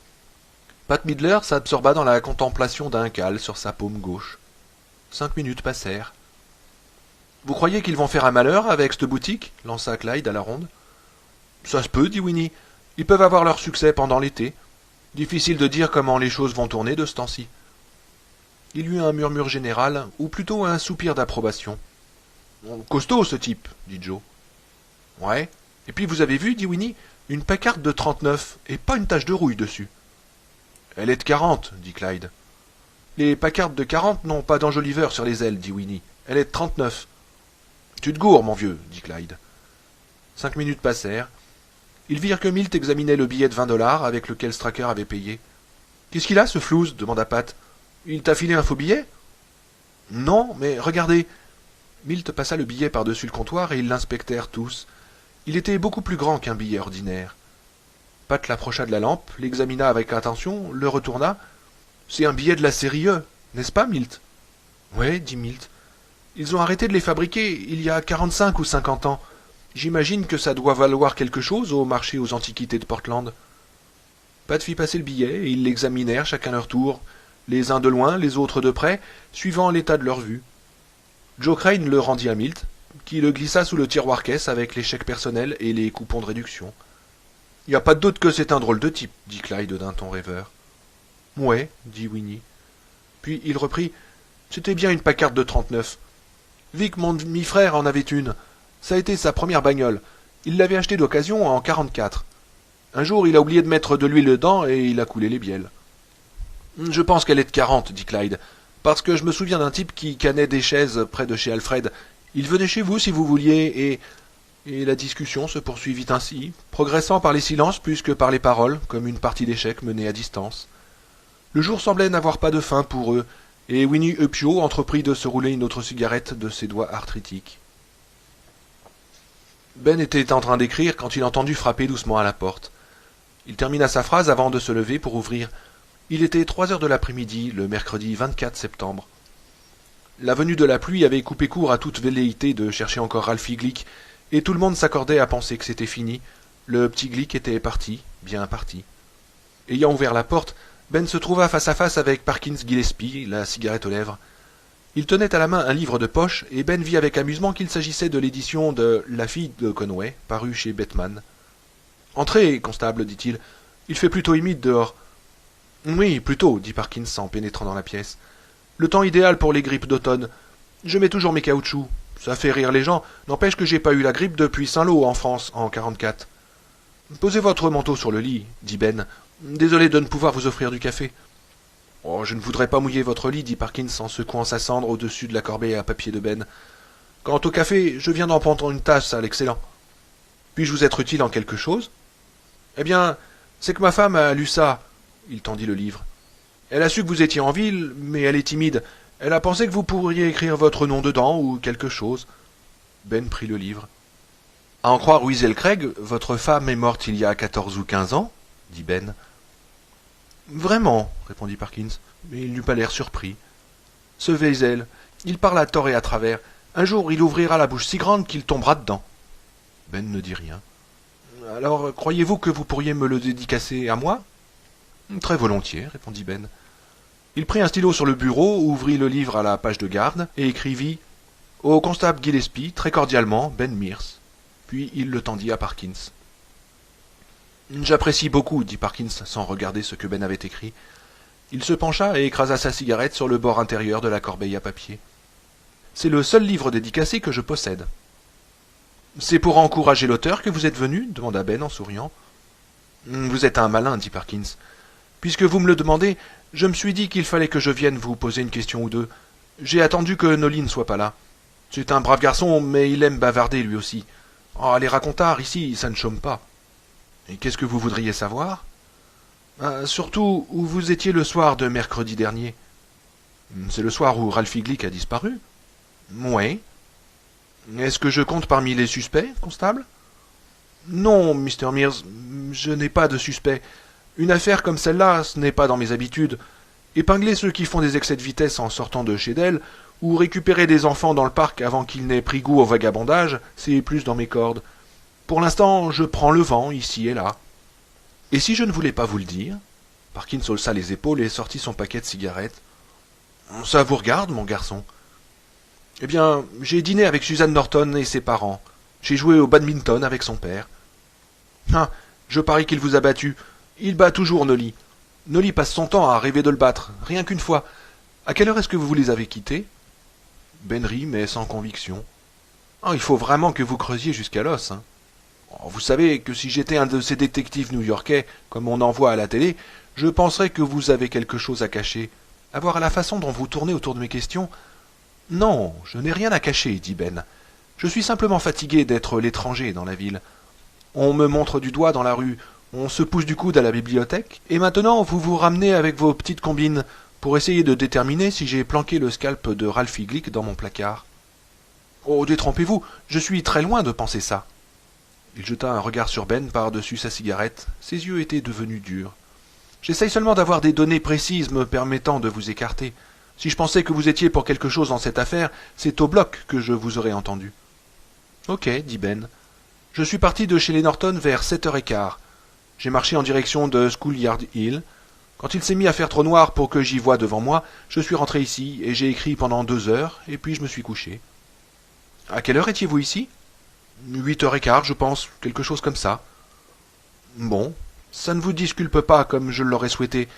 Pat Midler s'absorba dans la contemplation d'un cal sur sa paume gauche. 5 minutes passèrent. « Vous croyez qu'ils vont faire un malheur avec cette boutique » lança Clyde à la ronde. « Ça se peut, dit Winnie. Ils peuvent avoir leur succès pendant l'été. Difficile de dire comment les choses vont tourner de ce temps-ci. » Il y eut un murmure général, ou plutôt un soupir d'approbation. « Costaud, ce type, » dit Joe. « Ouais. Et puis vous avez vu, dit Winnie, une pacarde de 39, et pas une tache de rouille dessus. »« Elle est de 40, dit Clyde. »« Les pacardes de 40 n'ont pas d'enjoliveur sur les ailes, dit Winnie. Elle est de 39. »« Tu te gourres, mon vieux, dit Clyde. 5 minutes passèrent. Ils virent que Milt examinait le billet de $20 avec lequel Stracker avait payé. « Qu'est-ce qu'il a, ce flouze ?» demanda Pat. « Il t'a filé un faux billet ?»« Non, mais regardez. » Milt passa le billet par-dessus le comptoir et ils l'inspectèrent tous. Il était beaucoup plus grand qu'un billet ordinaire. Pat l'approcha de la lampe, l'examina avec attention, le retourna. « C'est un billet de la série E, n'est-ce pas, Milt ?»« Oui, dit Milt. Ils ont arrêté de les fabriquer il y a 45 ou 50 ans. J'imagine que ça doit valoir quelque chose au marché aux antiquités de Portland. » Pat fit passer le billet et ils l'examinèrent chacun leur tour, les uns de loin, les autres de près, suivant l'état de leur vue. Joe Crane le rendit à Milt, qui le glissa sous le tiroir-caisse avec les chèques personnels et les coupons de réduction. « Y a pas de doute que c'est un drôle de type, » dit Clyde d'un ton rêveur. « Ouais, » dit Winnie. Puis il reprit. « C'était bien une pacarde de 39. Vic, mon demi-frère, en avait une. Ça a été sa première bagnole. Il l'avait achetée d'occasion en 44. Un jour, il a oublié de mettre de l'huile dedans et il a coulé les bielles. »« Je pense qu'elle est de 40, dit Clyde, parce que je me souviens d'un type qui canait des chaises près de chez Alfred. Il venait chez vous si vous vouliez et la discussion se poursuivit ainsi, progressant par les silences plus que par les paroles, comme une partie d'échecs menée à distance. Le jour semblait n'avoir pas de fin pour eux, et Winnie Upshaw entreprit de se rouler une autre cigarette de ses doigts arthritiques. Ben était en train d'écrire quand il entendit frapper doucement à la porte. Il termina sa phrase avant de se lever pour ouvrir. Il était 3 heures de l'après-midi, le mercredi 24 septembre. La venue de la pluie avait coupé court à toute velléité de chercher encore Ralphie Glick, et tout le monde s'accordait à penser que c'était fini, Le petit Glick était parti, bien parti. Ayant ouvert la porte, Ben se trouva face à face avec Parkins Gillespie, la cigarette aux lèvres. Il tenait à la main un livre de poche, et Ben vit avec amusement qu'il s'agissait de l'édition de La fille de Conway, parue chez Bettman. « Entrez, constable, dit-il. Il fait plutôt humide dehors. »« Oui, plutôt, dit Parkins en pénétrant dans la pièce. Le temps idéal pour les grippes d'automne. Je mets toujours mes caoutchoucs. Ça fait rire les gens, n'empêche que j'ai pas eu la grippe depuis Saint-Lô en France, en 44. Posez votre manteau sur le lit, dit Ben. Désolé de ne pouvoir vous offrir du café. Oh, je ne voudrais pas mouiller votre lit, dit Parkins en secouant sa cendre au-dessus de la corbeille à papier de Ben. Quant au café, je viens d'en prendre une tasse à l'excellent. Puis-je vous être utile en quelque chose? Eh bien, c'est que ma femme a lu ça. Il tendit le livre. Elle a su que vous étiez en ville, mais elle est timide. Elle a pensé que vous pourriez écrire votre nom dedans ou quelque chose. Ben prit le livre. À en croire Wiesel Craig, votre femme est morte il y a 14 ou 15 ans, dit Ben. Vraiment, répondit Parkins, mais il n'eut pas l'air surpris. Ce Wiesel, il parle à tort et à travers. Un jour, il ouvrira la bouche si grande qu'il tombera dedans. Ben ne dit rien. Alors, croyez-vous que vous pourriez me le dédicacer à moi? Très volontiers, répondit Ben. Il prit un stylo sur le bureau, ouvrit le livre à la page de garde et écrivit « Au constable Gillespie, très cordialement, Ben Mears ». Puis il le tendit à Parkins. « J'apprécie beaucoup, dit Parkins sans regarder ce que Ben avait écrit. Il se pencha et écrasa sa cigarette sur le bord intérieur de la corbeille à papier. « C'est le seul livre dédicacé que je possède. »« C'est pour encourager l'auteur que vous êtes venu ?» demanda Ben en souriant. « Vous êtes un malin, dit Parkins. Puisque vous me le demandez, je me suis dit qu'il fallait que je vienne vous poser une question ou deux. J'ai attendu que Nolly ne soit pas là. C'est un brave garçon, mais il aime bavarder lui aussi. Oh, les racontards, ici, ça ne chôme pas. Et qu'est-ce que vous voudriez savoir? Surtout, où vous étiez le soir de mercredi dernier. C'est le soir où Ralphie Glick a disparu. Oui. Est-ce que je compte parmi les suspects, constable? Non, Mr. Mears, je n'ai pas de suspect. Une affaire comme celle-là, ce n'est pas dans mes habitudes. Épingler ceux qui font des excès de vitesse en sortant de chez d'elle, ou récupérer des enfants dans le parc avant qu'ils n'aient pris goût au vagabondage, c'est plus dans mes cordes. Pour l'instant, je prends le vent, ici et là. Et si je ne voulais pas vous le dire? Parkins haussa les épaules et sortit son paquet de cigarettes. Ça vous regarde, mon garçon. Eh bien, j'ai dîné avec Suzanne Norton et ses parents. J'ai joué au badminton avec son père. Ah, je parie qu'il vous a battu. Il bat toujours Nolly. Nolly passe son temps à rêver de le battre, rien qu'une fois. À quelle heure est-ce que vous les avez quittés? Ben rit, mais sans conviction. Oh, il faut vraiment que vous creusiez jusqu'à l'os. Hein. Oh, vous savez que si j'étais un de ces détectives new-yorkais, comme on en voit à la télé, je penserais que vous avez quelque chose à cacher. À voir à la façon dont vous tournez autour de mes questions. Non, je n'ai rien à cacher, dit Ben. Je suis simplement fatigué d'être l'étranger dans la ville. On me montre du doigt dans la rue, on se pousse du coude à la bibliothèque, et maintenant vous vous ramenez avec vos petites combines pour essayer de déterminer si j'ai planqué le scalp de Ralphie Glick dans mon placard. Oh, détrompez-vous, je suis très loin de penser ça. Il jeta un regard sur Ben par-dessus sa cigarette, ses yeux étaient devenus durs. J'essaye seulement d'avoir des données précises me permettant de vous écarter. Si je pensais que vous étiez pour quelque chose dans cette affaire, c'est au bloc que je vous aurais entendu. Ok, dit Ben. Je suis parti de chez les Norton vers 7h15. J'ai marché en direction de Schoolyard Hill. Quand il s'est mis à faire trop noir pour que j'y voie devant moi, je suis rentré ici et j'ai écrit pendant 2 heures, et puis je me suis couché. À quelle heure étiez-vous ici? 8h15, je pense, quelque chose comme ça. Bon, ça ne vous disculpe pas comme je l'aurais souhaité.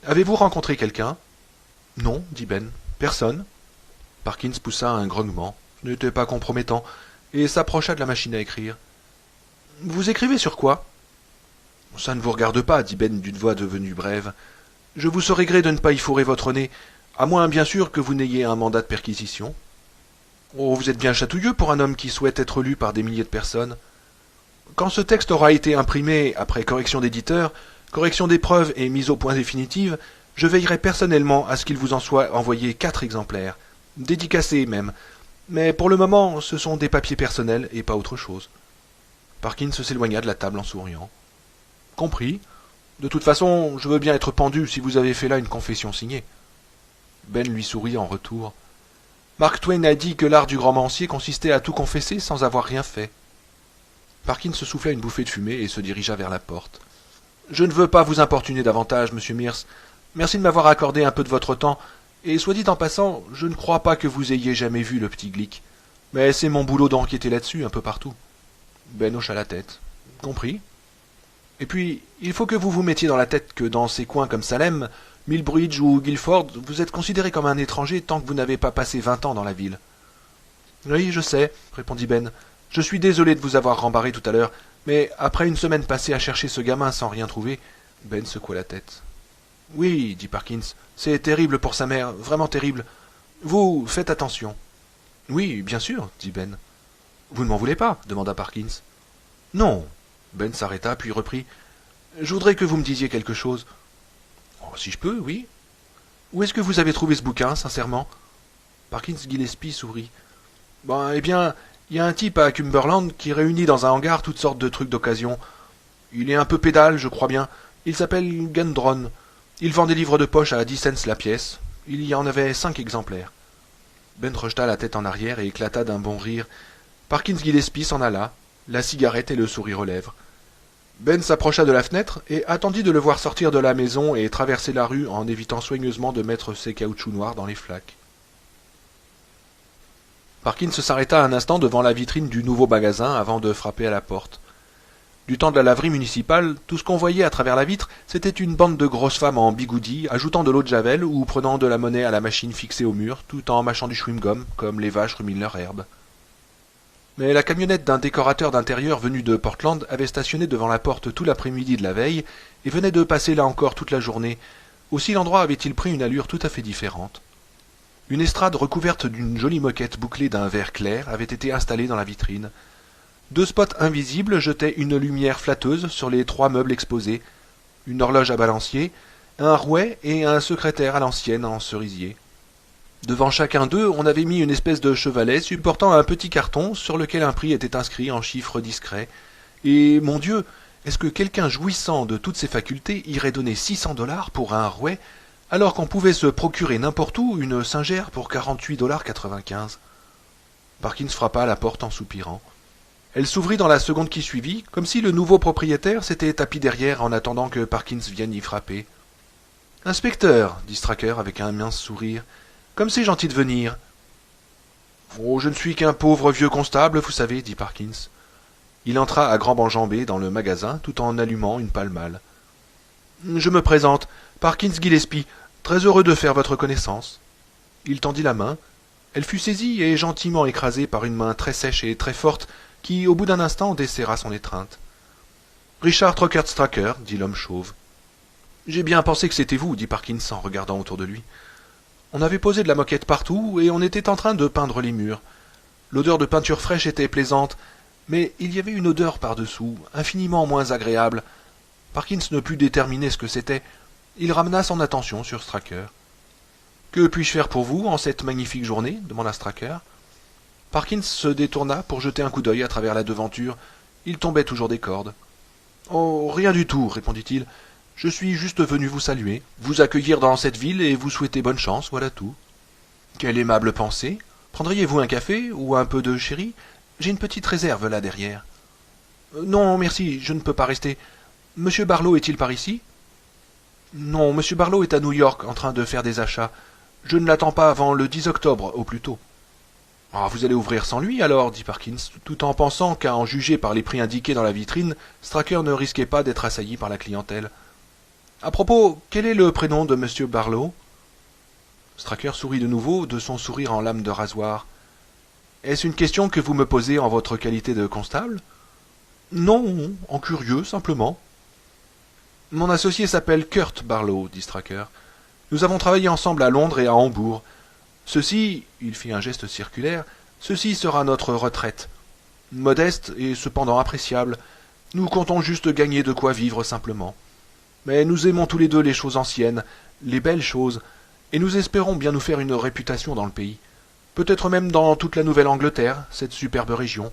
Avez-vous rencontré quelqu'un? Non, dit Ben. Personne. Parkins poussa un grognement. Ce n'était pas compromettant, et s'approcha de la machine à écrire. Vous écrivez sur quoi? Ça ne vous regarde pas, dit Ben d'une voix devenue brève. Je vous saurais gré de ne pas y fourrer votre nez, à moins bien sûr que vous n'ayez un mandat de perquisition. Oh, vous êtes bien chatouilleux pour un homme qui souhaite être lu par des milliers de personnes. Quand ce texte aura été imprimé après correction d'éditeur, correction des preuves et mise au point définitive, je veillerai personnellement à ce qu'il vous en soit envoyé 4 exemplaires, dédicacés même. Mais pour le moment, ce sont des papiers personnels et pas autre chose. Parkins s'éloigna de la table en souriant. Compris. De toute façon, je veux bien être pendu si vous avez fait là une confession signée. Ben lui sourit en retour. Mark Twain a dit que l'art du romancier consistait à tout confesser sans avoir rien fait. Parkins se souffla une bouffée de fumée et se dirigea vers la porte. « Je ne veux pas vous importuner davantage, monsieur Mears. Merci de m'avoir accordé un peu de votre temps, et soit dit en passant, je ne crois pas que vous ayez jamais vu le petit Glick. Mais c'est mon boulot d'enquêter là-dessus un peu partout. » Ben hocha la tête. « Compris. Et puis, il faut que vous vous mettiez dans la tête que dans ces coins comme Salem, Millbridge ou Guilford, vous êtes considéré comme un étranger tant que vous n'avez pas passé 20 ans dans la ville. »« Oui, je sais, » répondit Ben. « Je suis désolé de vous avoir rembarré tout à l'heure, mais après une semaine passée à chercher ce gamin sans rien trouver... » Ben secoua la tête. « Oui, dit Parkins, c'est terrible pour sa mère, vraiment terrible. Vous, faites attention. »« Oui, bien sûr, dit Ben. »« Vous ne m'en voulez pas ?» demanda Parkins. « Non. » Ben s'arrêta, puis reprit. « Je voudrais que vous me disiez quelque chose. »« Oh, si je peux, oui. »« Où est-ce que vous avez trouvé ce bouquin, sincèrement ?» Parkins Gillespie sourit. « Eh bien, il y a un type à Cumberland qui réunit dans un hangar toutes sortes de trucs d'occasion. Il est un peu pédale, je crois bien. Il s'appelle Gendron. Il vend des livres de poche à 10 cents la pièce. Il y en avait 5 exemplaires. » Ben rejeta la tête en arrière et éclata d'un bon rire. Parkins Gillespie s'en alla, la cigarette et le sourire aux lèvres. Ben s'approcha de la fenêtre et attendit de le voir sortir de la maison et traverser la rue en évitant soigneusement de mettre ses caoutchoucs noirs dans les flaques. Parkins s'arrêta un instant devant la vitrine du nouveau magasin avant de frapper à la porte. Du temps de la laverie municipale, tout ce qu'on voyait à travers la vitre, c'était une bande de grosses femmes en bigoudi, ajoutant de l'eau de javel ou prenant de la monnaie à la machine fixée au mur, tout en mâchant du chewing-gum, comme les vaches ruminent leur herbe. Mais la camionnette d'un décorateur d'intérieur venu de Portland avait stationné devant la porte tout l'après-midi de la veille et venait de passer là encore toute la journée. Aussi l'endroit avait-il pris une allure tout à fait différente. Une estrade recouverte d'une jolie moquette bouclée d'un verre clair avait été installée dans la vitrine. 2 spots invisibles jetaient une lumière flatteuse sur les 3 meubles exposés, une horloge à balancier, un rouet et un secrétaire à l'ancienne en cerisier. Devant chacun d'eux, on avait mis une espèce de chevalet supportant un petit carton sur lequel un prix était inscrit en chiffres discrets. Et, mon Dieu, est-ce que quelqu'un jouissant de toutes ses facultés irait donner 600 $ pour un rouet, alors qu'on pouvait se procurer n'importe où une singère pour 48,95 $? Parkins frappa à la porte en soupirant. Elle s'ouvrit dans la seconde qui suivit, comme si le nouveau propriétaire s'était tapi derrière en attendant que Parkins vienne y frapper. « Inspecteur, » dit Stracker avec un mince sourire, « comme c'est gentil de venir. »« Oh, je ne suis qu'un pauvre vieux constable, vous savez, » dit Parkins. Il entra à grands enjambées dans le magasin, tout en allumant une pâle malle. « Je me présente, Parkins Gillespie, très heureux de faire votre connaissance. » Il tendit la main. Elle fut saisie et gentiment écrasée par une main très sèche et très forte, qui, au bout d'un instant, desserra son étreinte. « Richard Trockert Stracker, » dit l'homme chauve. « J'ai bien pensé que c'était vous, » dit Parkins en regardant autour de lui. On avait posé de la moquette partout, et on était en train de peindre les murs. L'odeur de peinture fraîche était plaisante, mais il y avait une odeur par-dessous, infiniment moins agréable. Parkins ne put déterminer ce que c'était. Il ramena son attention sur Stracker. « Que puis-je faire pour vous en cette magnifique journée ?» demanda Stracker. Parkins se détourna pour jeter un coup d'œil à travers la devanture. Il tombait toujours des cordes. « Oh, rien du tout, » répondit-il. « Je suis juste venu vous saluer, vous accueillir dans cette ville et vous souhaiter bonne chance, voilà tout. »« Quelle aimable pensée. Prendriez-vous un café ou un peu de sherry? J'ai une petite réserve là derrière. »« Non, merci, je ne peux pas rester. Monsieur Barlow est-il par ici ?»« Non, Monsieur Barlow est à New York en train de faire des achats. Je ne l'attends pas avant le 10 octobre au plus tôt. »« Ah, vous allez ouvrir sans lui alors, » dit Parkins, tout en pensant qu'à en juger par les prix indiqués dans la vitrine, Stracker ne risquait pas d'être assailli par la clientèle. « À propos, quel est le prénom de Monsieur Barlow ?» Stracker sourit de nouveau, de son sourire en lame de rasoir. « Est-ce une question que vous me posez en votre qualité de constable ?»« Non, en curieux, simplement. »« Mon associé s'appelle Kurt Barlow, » dit Stracker. « Nous avons travaillé ensemble à Londres et à Hambourg. Ceci, il fit un geste circulaire, ceci sera notre retraite. Modeste et cependant appréciable. Nous comptons juste gagner de quoi vivre simplement. Mais nous aimons tous les deux les choses anciennes, les belles choses, et nous espérons bien nous faire une réputation dans le pays. Peut-être même dans toute la Nouvelle-Angleterre, cette superbe région.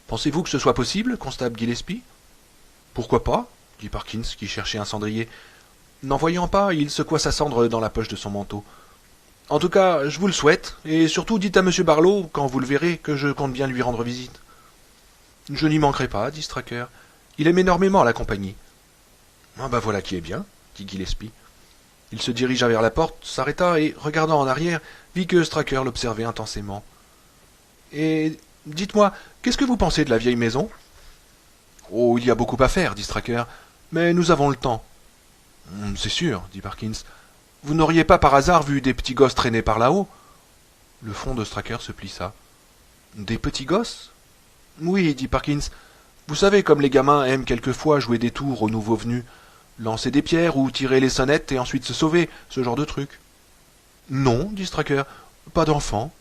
Pensez-vous que ce soit possible, constable Gillespie ? » ?»« Pourquoi pas ?» dit Parkins, qui cherchait un cendrier. N'en voyant pas, il secoua sa cendre dans la poche de son manteau. « En tout cas, je vous le souhaite, et surtout dites à M. Barlow, quand vous le verrez, que je compte bien lui rendre visite. » Je n'y manquerai pas, dit Stracker. Il aime énormément la compagnie. Ah bah voilà qui est bien, dit Gillespie. Il se dirigea vers la porte, s'arrêta et, regardant en arrière, vit que Stracker l'observait intensément. Et dites-moi, qu'est-ce que vous pensez de la vieille maison? Oh, il y a beaucoup à faire, dit Stracker, mais nous avons le temps. C'est sûr, dit Parkins. Vous n'auriez pas par hasard vu des petits gosses traîner par là-haut? Le front de Stracker se plissa. Des petits gosses? Oui, dit Parkins. Vous savez comme les gamins aiment quelquefois jouer des tours aux nouveaux venus, lancer des pierres ou tirer les sonnettes et ensuite se sauver, ce genre de truc. Non, dit Stracker, pas d'enfant.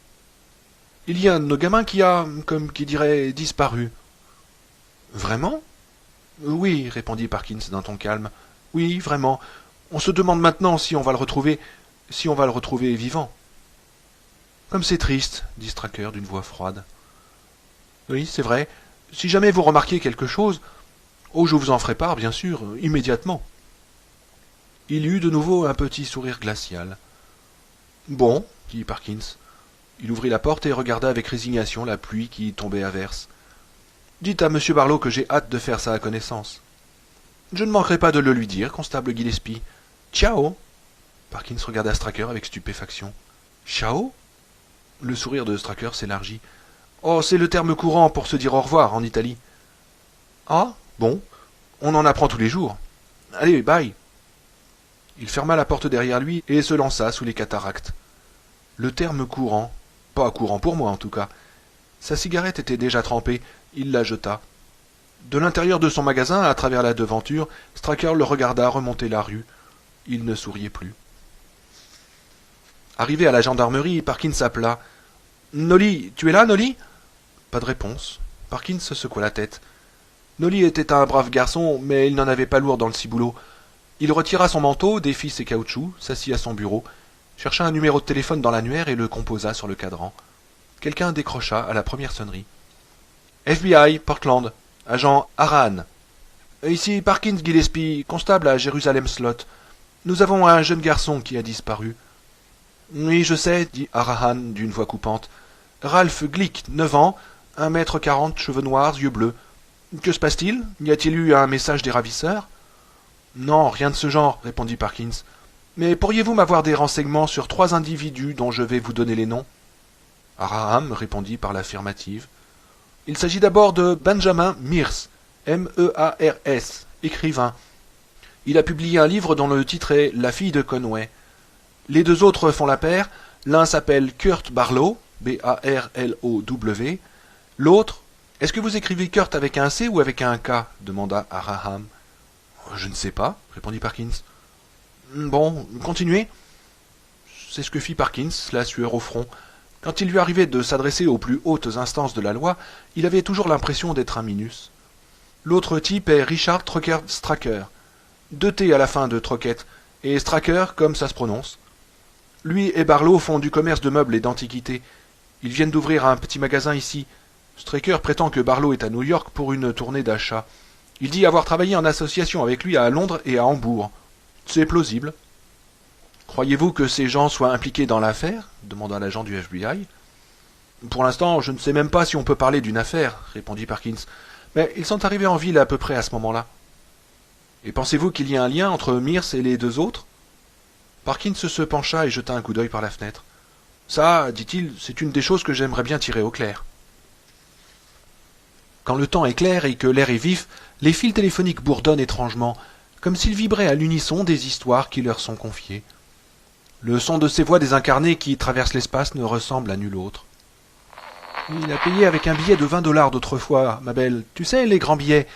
Il y a un de nos gamins qui a, comme qui dirait, disparu. Vraiment? Oui, répondit Parkins d'un ton calme. Oui, vraiment. On se demande maintenant si on va le retrouver vivant. Comme c'est triste, dit Stracker d'une voix froide. Oui, c'est vrai. Si jamais vous remarquez quelque chose, oh, je vous en ferai part, bien sûr, immédiatement. Il eut de nouveau un petit sourire glacial. Bon, dit Parkins. Il ouvrit la porte et regarda avec résignation la pluie qui tombait à verse. Dites à M. Barlow que j'ai hâte de faire sa connaissance. Je ne manquerai pas de le lui dire, constable Gillespie. Ciao. Parkins regarda Stracker avec stupéfaction. Ciao? Le sourire de Stracker s'élargit. Oh, c'est le terme courant pour se dire au revoir en Italie. Ah, bon, on en apprend tous les jours. Allez, bye. Il ferma la porte derrière lui et se lança sous les cataractes. Le terme courant, pas courant pour moi en tout cas. Sa cigarette était déjà trempée, il la jeta. De l'intérieur de son magasin, à travers la devanture, Stracker le regarda remonter la rue. Il ne souriait plus. Arrivé à la gendarmerie, Parkins s'appela. « Nolly, tu es là, Nolly ?» Pas de réponse. Parkins secoua la tête. Nolly était un brave garçon, mais il n'en avait pas lourd dans le ciboulot. Il retira son manteau, défit ses caoutchoucs, s'assit à son bureau, chercha un numéro de téléphone dans l'annuaire et le composa sur le cadran. Quelqu'un décrocha à la première sonnerie. « FBI, Portland, agent Harahan. Ici Parkins Gillespie, constable à Jérusalem Slot. Nous avons un jeune garçon qui a disparu. » « Oui, je sais, dit Harahan d'une voix coupante. Ralph Glick, 9 ans, 1m40, cheveux noirs, yeux bleus. Que se passe-t-il? Y a-t-il eu un message des ravisseurs? Non, rien de ce genre, répondit Parkins. Mais pourriez-vous m'avoir des renseignements sur 3 individus dont je vais vous donner les noms? Harahan répondit par l'affirmative. Il s'agit d'abord de Benjamin Mears, M-E-A-R-S, écrivain. Il a publié un livre dont le titre est La fille de Conway. Les 2 autres font la paire. L'un s'appelle Kurt Barlow, B-A-R-L-O-W. L'autre... Est-ce que vous écrivez Kurt avec un C ou avec un K demanda Harahan. Je ne sais pas, répondit Parkins. Bon, continuez. C'est ce que fit Parkins, la sueur au front. Quand il lui arrivait de s'adresser aux plus hautes instances de la loi, il avait toujours l'impression d'être un minus. L'autre type est Richard Trockert Stracker. 2 T à la fin de Trockett, et Stracker comme ça se prononce. Lui et Barlow font du commerce de meubles et d'antiquités. Ils viennent d'ouvrir un petit magasin ici. Stracker prétend que Barlow est à New York pour une tournée d'achat. Il dit avoir travaillé en association avec lui à Londres et à Hambourg. C'est plausible. Croyez-vous que ces gens soient impliqués dans l'affaire demanda l'agent du FBI. Pour l'instant, je ne sais même pas si on peut parler d'une affaire, répondit Parkins. Mais ils sont arrivés en ville à peu près à ce moment-là. Et pensez-vous qu'il y a un lien entre Mears et les 2 autres? Parkins se pencha et jeta un coup d'œil par la fenêtre. Ça, dit-il, c'est une des choses que j'aimerais bien tirer au clair. Quand le temps est clair et que l'air est vif, les fils téléphoniques bourdonnent étrangement, comme s'ils vibraient à l'unisson des histoires qui leur sont confiées. Le son de ces voix désincarnées qui traversent l'espace ne ressemble à nul autre. Il a payé avec un billet de 20 $ d'autrefois, ma belle. Tu sais, les grands billets.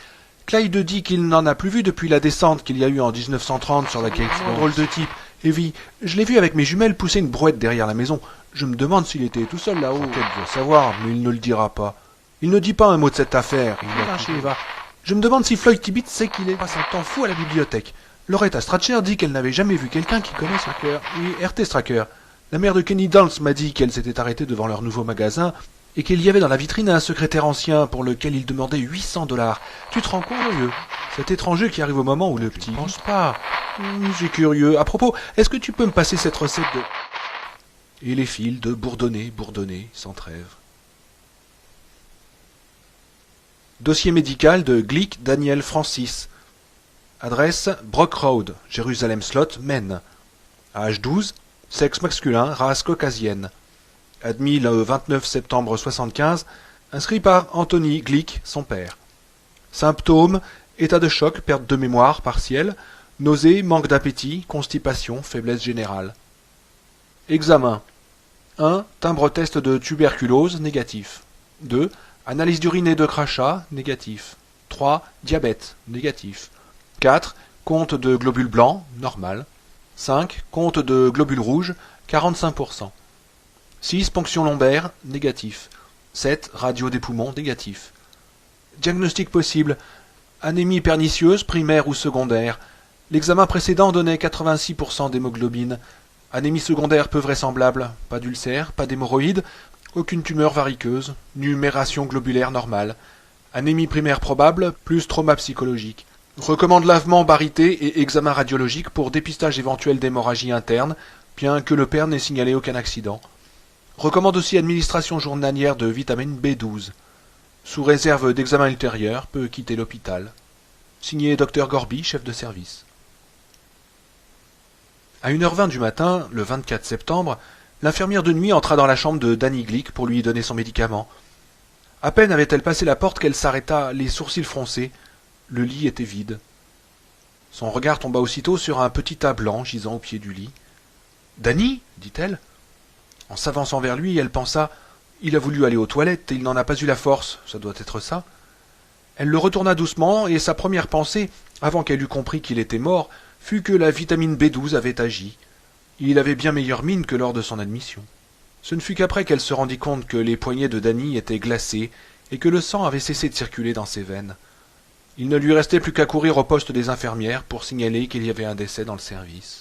Clyde dit qu'il n'en a plus vu depuis la descente qu'il y a eu en 1930 sur la Cape Flood. Drôle de type. Evie, je l'ai vu avec mes jumelles pousser une brouette derrière la maison. Je me demande s'il était tout seul là-haut. Enquête doit savoir, mais il ne le dira pas. Il ne dit pas un mot de cette affaire. Il va chez Eva. Je me demande si Floyd Tibbetts sait qu'il est passe un temps fou à la bibliothèque. Loretta Strachey dit qu'elle n'avait jamais vu quelqu'un qui connaît Stracker. Oui, R.T. Stracker. La mère de Kenny Dance m'a dit qu'elle s'était arrêtée devant leur nouveau magasin et qu'il y avait dans la vitrine un secrétaire ancien pour lequel il demandait 800 $. Tu te rends compte, curieux? Cet étranger qui arrive au moment où le petit... Je pense pas. C'est curieux. À propos, est-ce que tu peux me passer cette recette de... Et les fils de bourdonner, sans trêve. Dossier médical de Glick Daniel Francis. Adresse Brock Road, Jérusalem Slot, Maine. Âge 12, sexe masculin, race caucasienne. Admis le 29 septembre 75, inscrit par Anthony Glick, son père. Symptômes, état de choc, perte de mémoire partielle, nausées, manque d'appétit, constipation, faiblesse générale. Examen. 1. Timbre test de tuberculose, négatif. 2. Analyse d'urine et de crachat, négatif. 3. Diabète, négatif. 4. Compte de globules blancs, normal. 5. Compte de globules rouges, 45%. 6. Ponction lombaire, négatif. 7. Radio des poumons, négatif. Diagnostic possible. Anémie pernicieuse, primaire ou secondaire. L'examen précédent donnait 86% d'hémoglobine. Anémie secondaire peu vraisemblable. Pas d'ulcère, pas d'hémorroïdes, aucune tumeur variqueuse. Numération globulaire normale. Anémie primaire probable, plus trauma psychologique. Recommande lavement barité et examen radiologique pour dépistage éventuel d'hémorragie interne, bien que le père n'ait signalé aucun accident. Recommande aussi administration journalière de vitamine B12. Sous réserve d'examen ultérieur, peut quitter l'hôpital. Signé Dr Gorby, chef de service. À 1h20 du matin, le 24 septembre, l'infirmière de nuit entra dans la chambre de Danny Glick pour lui donner son médicament. À peine avait-elle passé la porte qu'elle s'arrêta, les sourcils froncés. Le lit était vide. Son regard tomba aussitôt sur un petit tas blanc gisant au pied du lit. « Danny » dit-elle. En s'avançant vers lui, elle pensa « Il a voulu aller aux toilettes et il n'en a pas eu la force, ça doit être ça. » Elle le retourna doucement et sa première pensée, avant qu'elle eût compris qu'il était mort, fut que la vitamine B12 avait agi. Il avait bien meilleure mine que lors de son admission. Ce ne fut qu'après qu'elle se rendit compte que les poignets de Danny étaient glacés et que le sang avait cessé de circuler dans ses veines. Il ne lui restait plus qu'à courir au poste des infirmières pour signaler qu'il y avait un décès dans le service.